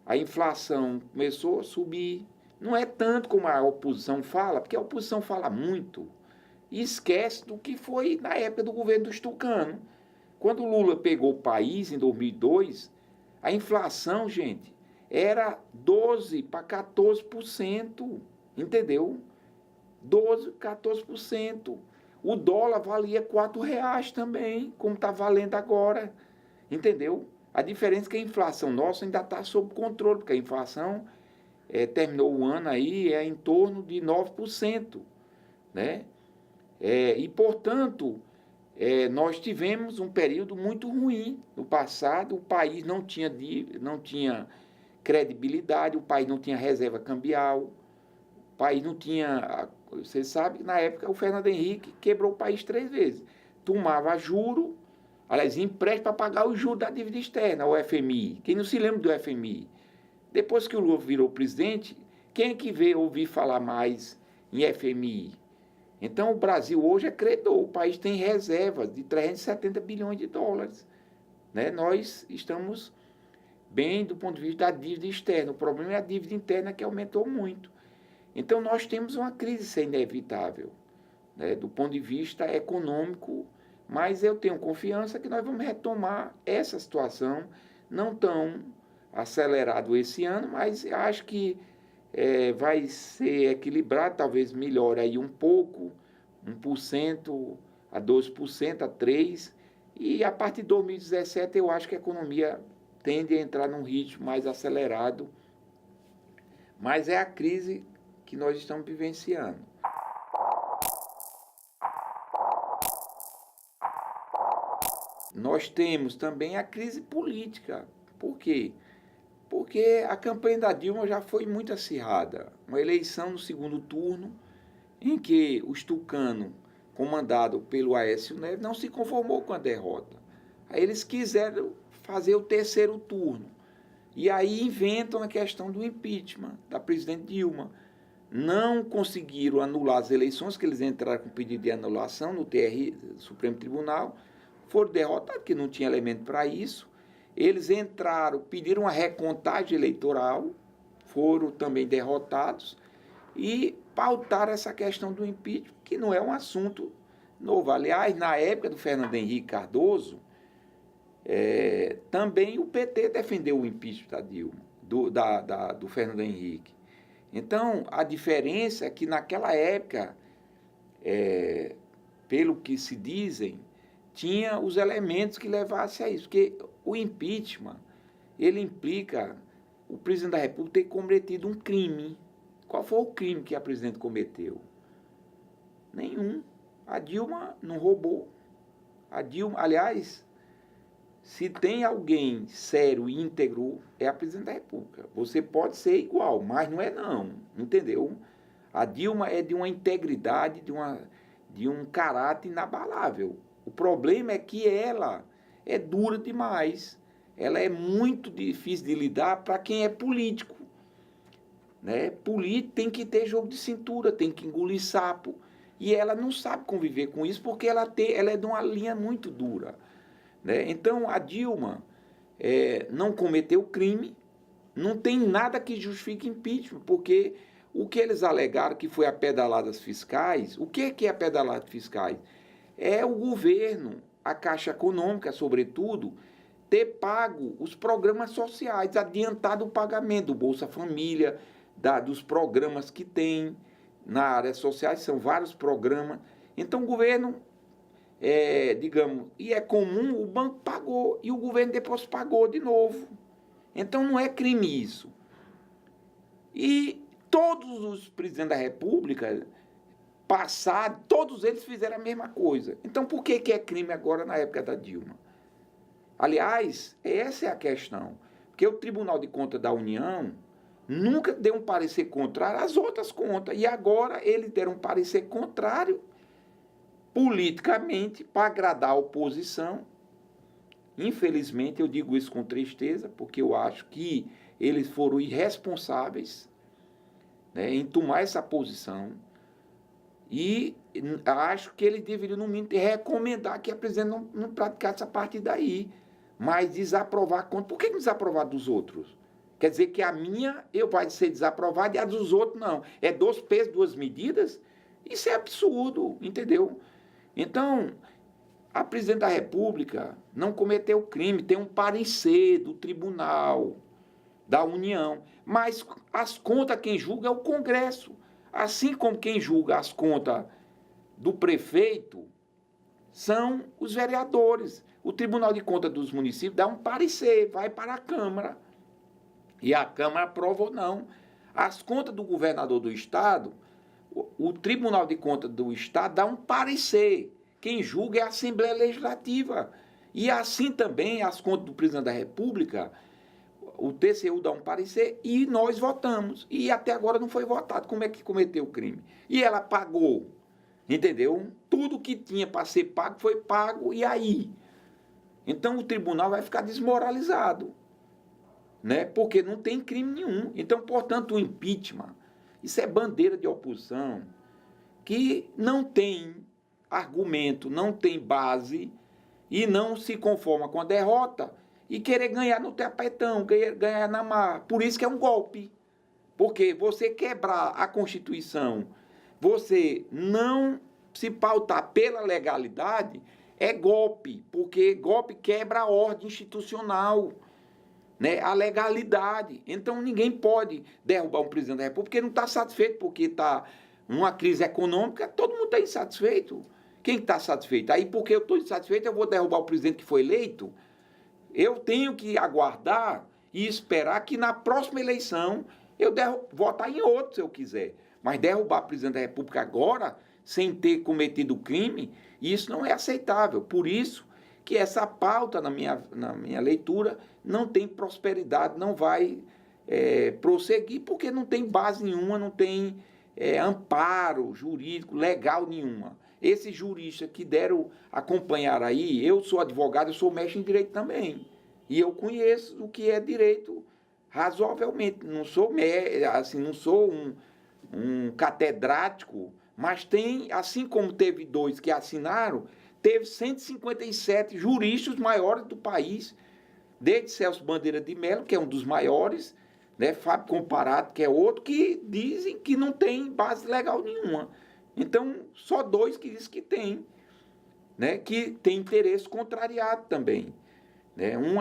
A inflação começou a subir. Não é tanto como a oposição fala, porque a oposição fala muito e esquece do que foi na época do governo dos tucanos. Quando o Lula pegou o país, em 2002, a inflação, gente, era 12% para 14%, entendeu? 12%, 14%. O dólar valia R$4 também, como está valendo agora, entendeu? A diferença é que a inflação nossa ainda está sob controle, porque a inflação terminou o ano aí em torno de 9%, né? E, portanto, nós tivemos um período muito ruim no passado. O país não tinha credibilidade, o país não tinha reserva cambial, o país não tinha... Você sabe que na época o Fernando Henrique quebrou o país 3 vezes. Tomava juro, aliás, empréstimo para pagar o juro da dívida externa, o FMI. Quem não se lembra do FMI? Depois que o Lula virou presidente, quem é que veio ouvir falar mais em FMI? Então, o Brasil hoje é credor, o país tem reservas de 370 bilhões de dólares. Né? Nós estamos bem do ponto de vista da dívida externa. O problema é a dívida interna, que aumentou muito. Então, nós temos uma crise, isso é inevitável, né? Do ponto de vista econômico, mas eu tenho confiança que nós vamos retomar essa situação, não tão acelerado esse ano, mas acho que vai ser equilibrado, talvez melhore aí um pouco, 1% a 2%, a 3%, e a partir de 2017 eu acho que a economia tende a entrar num ritmo mais acelerado, mas é a crise que nós estamos vivenciando. Nós temos também a crise política. Por quê? Porque a campanha da Dilma já foi muito acirrada. Uma eleição no segundo turno, em que os tucanos comandado pelo Aécio Neves, não se conformou com a derrota. Aí eles quiseram fazer o terceiro turno. E aí inventam a questão do impeachment da presidente Dilma. Não conseguiram anular as eleições, que eles entraram com pedido de anulação no Supremo Tribunal, foram derrotados, porque não tinha elemento para isso. Eles entraram, pediram uma recontagem eleitoral, foram também derrotados, e pautaram essa questão do impeachment, que não é um assunto novo. Aliás, na época do Fernando Henrique Cardoso, também o PT defendeu o impeachment da Dilma, do Fernando Henrique. Então, a diferença é que naquela época, pelo que se dizem, tinha os elementos que levassem a isso. Porque o impeachment, ele implica o presidente da República ter cometido um crime. Qual foi o crime que a presidente cometeu? Nenhum. A Dilma não roubou. A Dilma, aliás, se tem alguém sério e íntegro, é a presidente da República. Você pode ser igual, mas não é não, entendeu? A Dilma é de uma integridade, de um caráter inabalável. O problema é que ela é dura demais. Ela é muito difícil de lidar para quem é político. Né? Político tem que ter jogo de cintura, tem que engolir sapo. E ela não sabe conviver com isso porque ela é de uma linha muito dura. Né? Então, a Dilma não cometeu crime, não tem nada que justifique impeachment, porque o que eles alegaram que foi a pedaladas fiscais, o que é a pedalada fiscais? É o governo, a Caixa Econômica, sobretudo, ter pago os programas sociais, adiantado o pagamento do Bolsa Família, dos programas que tem na área social, são vários programas. Então, o governo... digamos, e é comum, o banco pagou e o governo depois pagou de novo. Então não é crime isso. E todos os presidentes da República passados, todos eles fizeram a mesma coisa. Então por que é crime agora na época da Dilma? Aliás, essa é a questão. Porque o Tribunal de Contas da União nunca deu um parecer contrário às outras contas. E agora eles deram um parecer contrário politicamente, para agradar a oposição. Infelizmente, eu digo isso com tristeza, porque eu acho que eles foram irresponsáveis, né, em tomar essa posição, e acho que eles deveriam, no mínimo, recomendar que a presidente não praticasse a partir daí, mas desaprovar a conta. Por que desaprovar dos outros? Quer dizer que a minha vai ser desaprovada e a dos outros não. É 2 pesos, 2 medidas? Isso é absurdo, entendeu? Então, a presidente da República não cometeu crime, tem um parecer do Tribunal da União, mas as contas quem julga é o Congresso. Assim como quem julga as contas do prefeito são os vereadores. O Tribunal de Contas dos municípios dá um parecer, vai para a Câmara. E a Câmara aprova ou não. As contas do governador do Estado, o Tribunal de Contas do Estado dá um parecer. Quem julga é a Assembleia Legislativa. E assim também as contas do presidente da República, o TCU dá um parecer e nós votamos. E até agora não foi votado. Como é que cometeu o crime? E ela pagou, entendeu? Tudo que tinha para ser pago foi pago, e aí? Então o tribunal vai ficar desmoralizado, né? Porque não tem crime nenhum. Então, portanto, o impeachment, isso é bandeira de oposição que não tem argumento, não tem base e não se conforma com a derrota e querer ganhar no tapetão, ganhar na mar. Por isso que é um golpe. Porque você quebrar a Constituição, você não se pautar pela legalidade, é golpe, porque golpe quebra a ordem institucional, né? A legalidade. Então ninguém pode derrubar um presidente da República porque não está satisfeito, porque está numa crise econômica, todo mundo está insatisfeito. Quem está satisfeito? Aí, porque eu estou insatisfeito, eu vou derrubar o presidente que foi eleito? Eu tenho que aguardar e esperar que na próxima eleição eu votar em outro, se eu quiser. Mas derrubar o presidente da República agora, sem ter cometido crime, isso não é aceitável. Por isso que essa pauta, na minha leitura, não tem prosperidade, não vai prosseguir, porque não tem base nenhuma, não tem amparo jurídico, legal nenhuma. esses juristas que deram acompanhar aí, eu sou advogado, eu sou mestre em direito também. E eu conheço o que é direito razoavelmente. Não sou, assim, não sou um catedrático, mas tem, assim como teve 2 que assinaram, teve 157 juristas maiores do país, desde Celso Bandeira de Mello, que é um dos maiores, né, Fábio Comparato, que é outro, que dizem que não tem base legal nenhuma. Então, só 2 que dizem que tem, né, que tem interesse contrariado também. Né? Um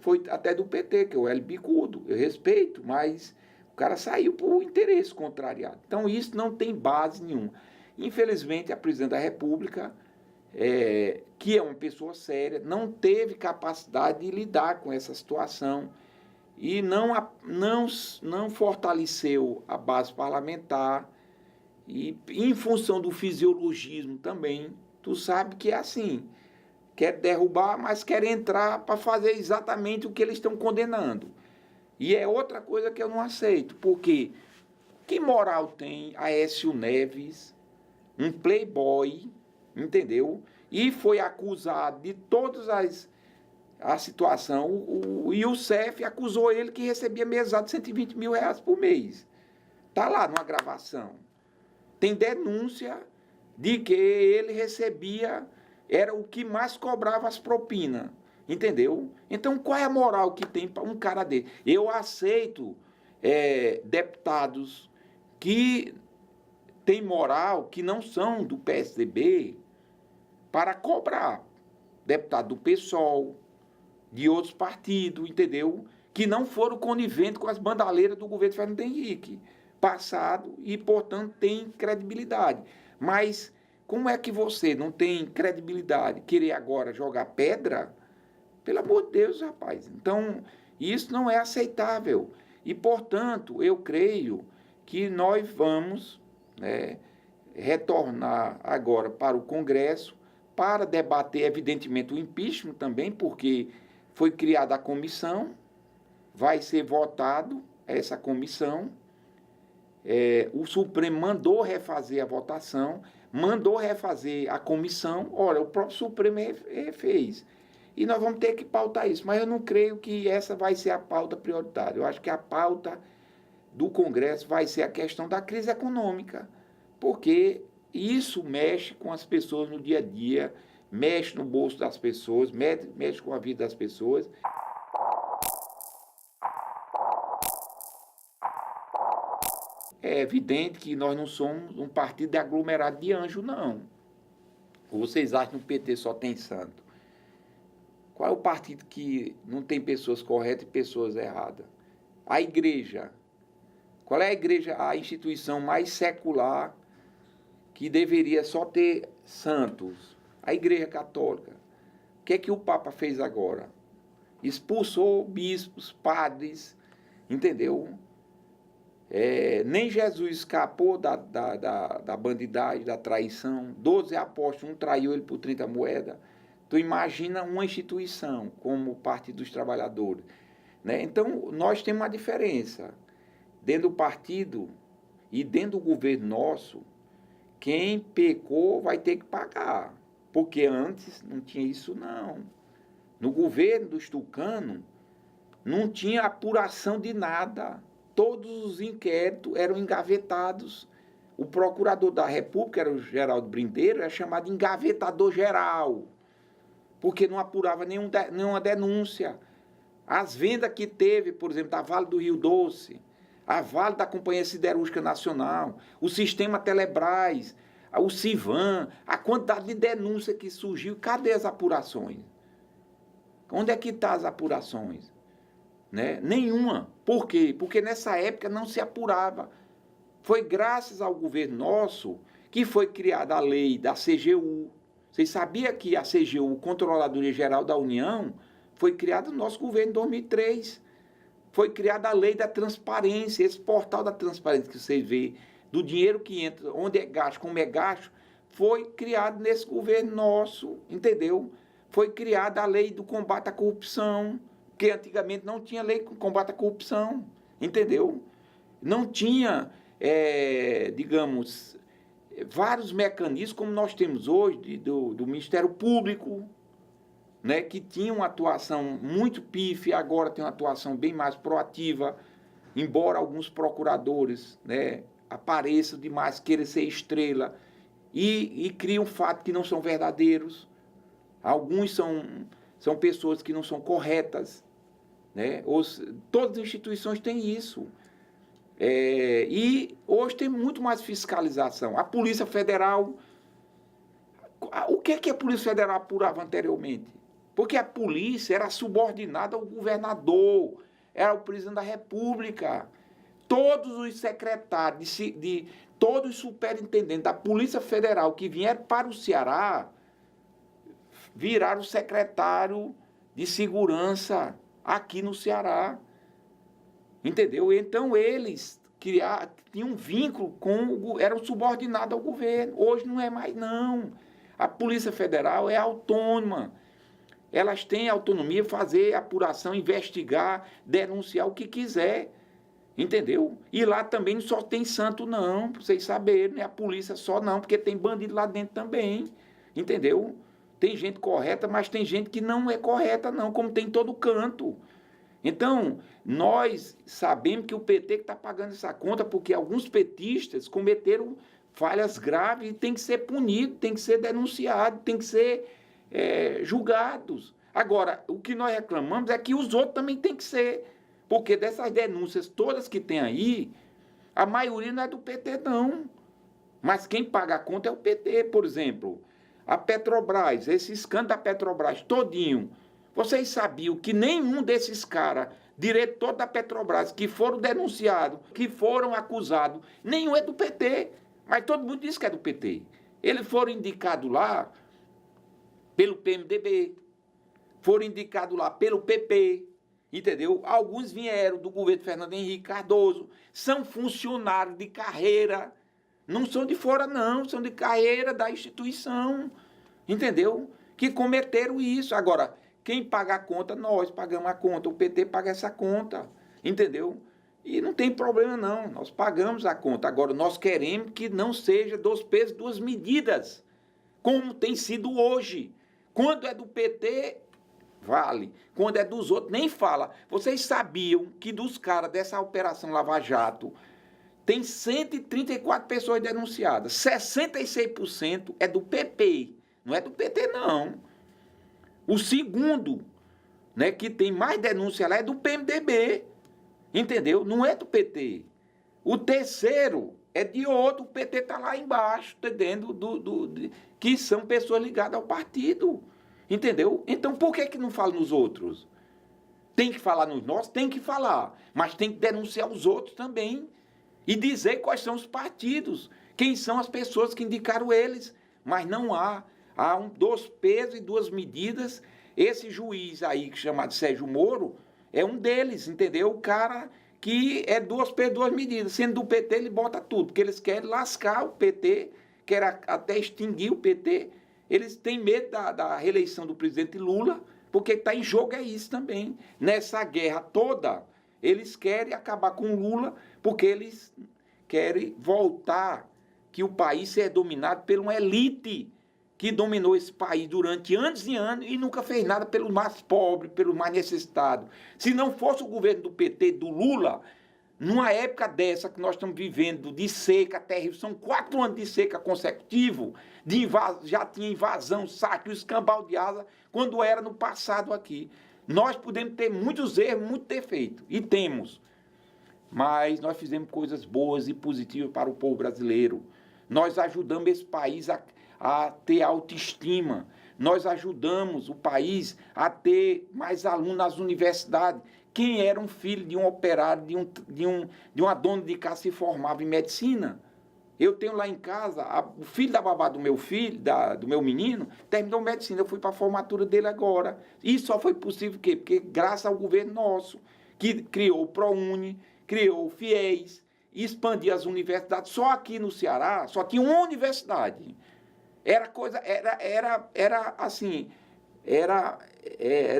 foi até do PT, que é o Hélio Bicudo, eu respeito, mas o cara saiu por interesse contrariado. Então, isso não tem base nenhuma. Infelizmente, a presidente da República, que é uma pessoa séria, não teve capacidade de lidar com essa situação e não fortaleceu a base parlamentar e, em função do fisiologismo também, tu sabe que é assim, quer derrubar, mas quer entrar para fazer exatamente o que eles estão condenando. E é outra coisa que eu não aceito, porque que moral tem Aécio Neves, um playboy, entendeu? E foi acusado de todas a situação. O Youssef acusou ele que recebia mesada de 120 mil reais por mês. Está lá numa gravação. Tem denúncia de que ele recebia, era o que mais cobrava as propinas. Entendeu? Então, qual é a moral que tem para um cara dele? Eu aceito deputados que têm moral, que não são do PSDB, para cobrar. Deputado do PSOL, de outros partidos, entendeu? Que não foram coniventes com as bandaleiras do governo Fernando Henrique passado e, portanto, tem credibilidade. Mas como é que você não tem credibilidade, querer agora jogar pedra? Pelo amor de Deus, rapaz. Então, isso não é aceitável. E, portanto, eu creio que nós vamos, né, retornar agora para o Congresso para debater, evidentemente, o impeachment também, porque foi criada a comissão, vai ser votado essa comissão, o Supremo mandou refazer a votação, mandou refazer a comissão, olha, o próprio Supremo fez. E nós vamos ter que pautar isso, mas eu não creio que essa vai ser a pauta prioritária. Eu acho que a pauta do Congresso vai ser a questão da crise econômica, porque isso mexe com as pessoas no dia a dia, mexe no bolso das pessoas, mexe com a vida das pessoas. É evidente que nós não somos um partido de aglomerado de anjo, não. Ou vocês acham que no PT só tem santo? Qual é o partido que não tem pessoas corretas e pessoas erradas? A igreja. Qual é a igreja, a instituição mais secular que deveria só ter santos? A Igreja Católica. O que é que o Papa fez agora? Expulsou bispos, padres, entendeu? Nem Jesus escapou da bandidagem, da traição. 12 apóstolos, um traiu ele por 30 moedas. Tu imagina uma instituição como o Partido dos Trabalhadores. Né? Então, nós temos uma diferença. Dentro do partido e dentro do governo nosso, quem pecou vai ter que pagar. Porque antes não tinha isso, não. No governo dos tucanos, não tinha apuração de nada. Todos os inquéritos eram engavetados. O procurador da República, era o Geraldo Brindeiro, era chamado de engavetador geral, porque não apurava nenhuma denúncia. As vendas que teve, por exemplo, da Vale do Rio Doce, a Vale da Companhia Siderúrgica Nacional, o Sistema Telebrás, o Civan, a quantidade de denúncia que surgiu, cadê as apurações? Onde é que estão as apurações? Né? Nenhuma. Por quê? Porque nessa época não se apurava. Foi graças ao governo nosso que foi criada a lei da CGU. Vocês sabiam que a CGU, Controladoria Geral da União, foi criada no nosso governo em 2003. Foi criada a lei da transparência, esse portal da transparência que vocês vê, do dinheiro que entra, onde é gasto, como é gasto, foi criado nesse governo nosso, entendeu? Foi criada a lei do combate à corrupção, que antigamente não tinha lei de combate à corrupção, entendeu? Não tinha, digamos, vários mecanismos, como nós temos hoje, do Ministério Público, né, que tinha uma atuação muito pífia, agora tem uma atuação bem mais proativa, embora alguns procuradores, né, apareçam demais, queiram ser estrela, e criam fatos que não são verdadeiros. Alguns são pessoas que não são corretas, né? Todas as instituições têm isso. E hoje tem muito mais fiscalização. A Polícia Federal... O que a Polícia Federal apurava anteriormente? Porque a polícia era subordinada ao governador, era o presidente da República. Todos os secretários, todos os superintendentes da Polícia Federal que vieram para o Ceará viraram secretário de segurança aqui no Ceará. Entendeu? Então eles tinham um vínculo eram subordinados ao governo. Hoje não é mais, não. A Polícia Federal é autônoma. Elas têm autonomia de fazer apuração, investigar, denunciar o que quiser. Entendeu? E lá também não só tem santo, não, para vocês saberem, não é a polícia só, não, porque tem bandido lá dentro também. Entendeu? Tem gente correta, mas tem gente que não é correta, não, como tem em todo canto. Então, nós sabemos que o PT está pagando essa conta porque alguns petistas cometeram falhas graves e tem que ser punido, tem que ser denunciado, tem que ser julgados. Agora, o que nós reclamamos é que os outros também tem que ser, porque dessas denúncias todas que tem aí, a maioria não é do PT, não. Mas quem paga a conta é o PT, por exemplo. A Petrobras, esse escândalo da Petrobras todinho, vocês sabiam que nenhum desses caras, diretor da Petrobras, que foram denunciados, que foram acusados, nenhum é do PT, mas todo mundo diz que é do PT. Eles foram indicados lá pelo PMDB, foram indicados lá pelo PP, entendeu? Alguns vieram do governo Fernando Henrique Cardoso, são funcionários de carreira, não são de fora não, são de carreira da instituição, entendeu? Que cometeram isso. Agora, quem paga a conta, nós pagamos a conta, o PT paga essa conta, entendeu? E não tem problema não, nós pagamos a conta. Agora, nós queremos que não seja 2 pesos, 2 medidas, como tem sido hoje. Quando é do PT, vale. Quando é dos outros, nem fala. Vocês sabiam que dos caras dessa Operação Lava Jato, tem 134 pessoas denunciadas. 66% é do PP, não é do PT não. O segundo, né, que tem mais denúncia lá é do PMDB, entendeu? Não é do PT. O terceiro é de outro, o PT está lá embaixo, entendendo? Que são pessoas ligadas ao partido, entendeu? Então por que não fala nos outros? Tem que falar nos nossos? Tem que falar, mas tem que denunciar os outros também e dizer quais são os partidos, quem são as pessoas que indicaram eles, mas não há. Há 2 pesos e 2 medidas. Esse juiz aí, chamado Sérgio Moro, é um deles, entendeu? O cara que é 2 pesos e 2 medidas. Sendo do PT, ele bota tudo, porque eles querem lascar o PT, querem até extinguir o PT. Eles têm medo da reeleição do presidente Lula, porque está em jogo é isso também. Nessa guerra toda, eles querem acabar com o Lula, porque eles querem voltar, que o país seja dominado por uma elite que dominou esse país durante anos e anos e nunca fez nada pelo mais pobre, pelo mais necessitado. Se não fosse o governo do PT, do Lula, numa época dessa que nós estamos vivendo, de seca terrível, são 4 anos de seca consecutivo, já tinha invasão, saque, escambau de asa, quando era no passado aqui. Nós podemos ter muitos erros, muito defeitos, e temos. Mas nós fizemos coisas boas e positivas para o povo brasileiro. Nós ajudamos esse país a ter autoestima. Nós ajudamos o país a ter mais alunos nas universidades. Quem era um filho de um operário, de uma dona de casa se formava em medicina? Eu tenho lá em casa, o filho da babá do meu filho, do meu menino, terminou medicina. Eu fui para a formatura dele agora. Isso só foi possível o quê? Porque graças ao governo nosso, que criou o ProUni, criou o FIES, expandiu as universidades. Só aqui no Ceará, só tinha uma universidade. Era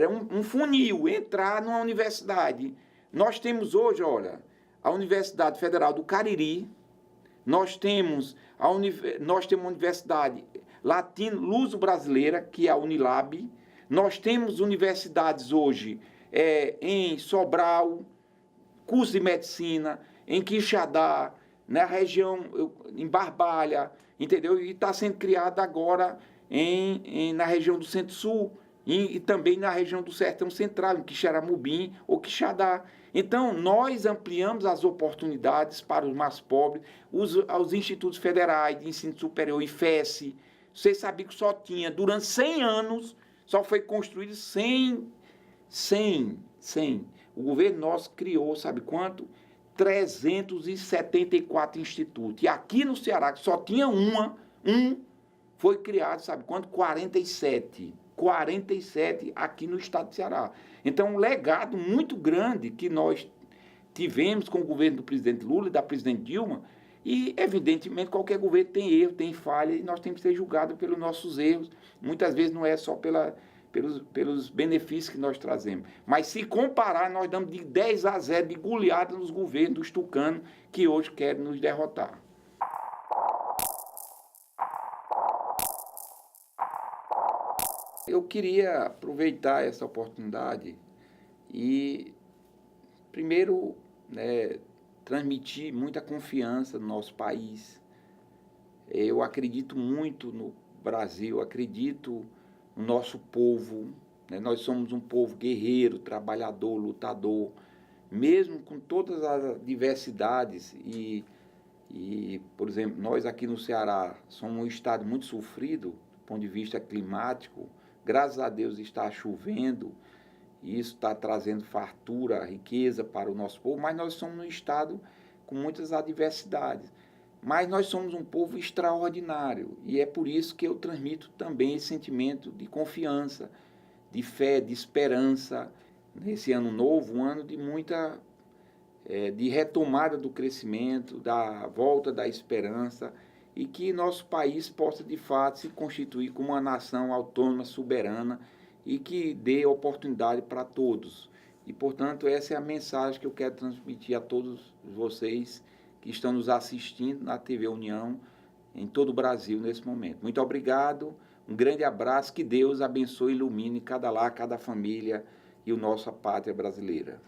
um funil entrar numa universidade. Nós temos hoje, olha, a Universidade Federal do Cariri, nós temos a Universidade Latino-Luso-Brasileira, que é a Unilab. Nós temos universidades hoje em Sobral, curso de medicina, em Quixadá, na região, em Barbalha, entendeu? E está sendo criada agora na região do Centro-Sul e também na região do Sertão Central, em Quixeramobim ou Quixadá. Então, nós ampliamos as oportunidades para os mais pobres, os institutos federais de ensino superior, IFES. Vocês sabiam que só tinha, durante 100 anos, só foi construído 100. O governo nosso criou, sabe quanto? 374 institutos. E aqui no Ceará, que só tinha foi criado, sabe quanto? 47 aqui no estado do Ceará. Então, um legado muito grande que nós tivemos com o governo do presidente Lula e da presidente Dilma, e, evidentemente, qualquer governo tem erro, tem falha, e nós temos que ser julgados pelos nossos erros. Muitas vezes não é só pelos benefícios que nós trazemos. Mas, se comparar, nós damos de 10-0 de goleada nos governos dos tucanos que hoje querem nos derrotar. Eu queria aproveitar essa oportunidade e, primeiro, transmitir muita confiança no nosso país. Eu acredito muito no Brasil, acredito no nosso povo. Nós somos um povo guerreiro, trabalhador, lutador, mesmo com todas as diversidades. E, por exemplo, nós aqui no Ceará somos um estado muito sofrido do ponto de vista climático. Graças a Deus está chovendo, e isso está trazendo fartura, riqueza para o nosso povo, mas nós somos um estado com muitas adversidades. Mas nós somos um povo extraordinário, e é por isso que eu transmito também esse sentimento de confiança, de fé, de esperança, nesse ano novo, um ano de muita de retomada do crescimento, da volta da esperança, e que nosso país possa, de fato, se constituir como uma nação autônoma, soberana, e que dê oportunidade para todos. E, portanto, essa é a mensagem que eu quero transmitir a todos vocês que estão nos assistindo na TV União, em todo o Brasil, nesse momento. Muito obrigado, um grande abraço, que Deus abençoe e ilumine cada lar, cada família e a nossa pátria brasileira.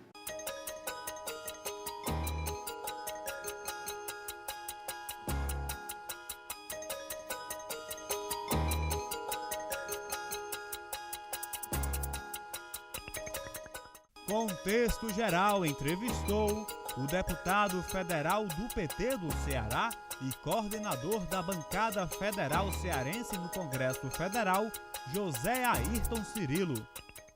Contexto Geral entrevistou o deputado federal do PT do Ceará e coordenador da bancada federal cearense no Congresso Federal, José Ayrton Cirilo.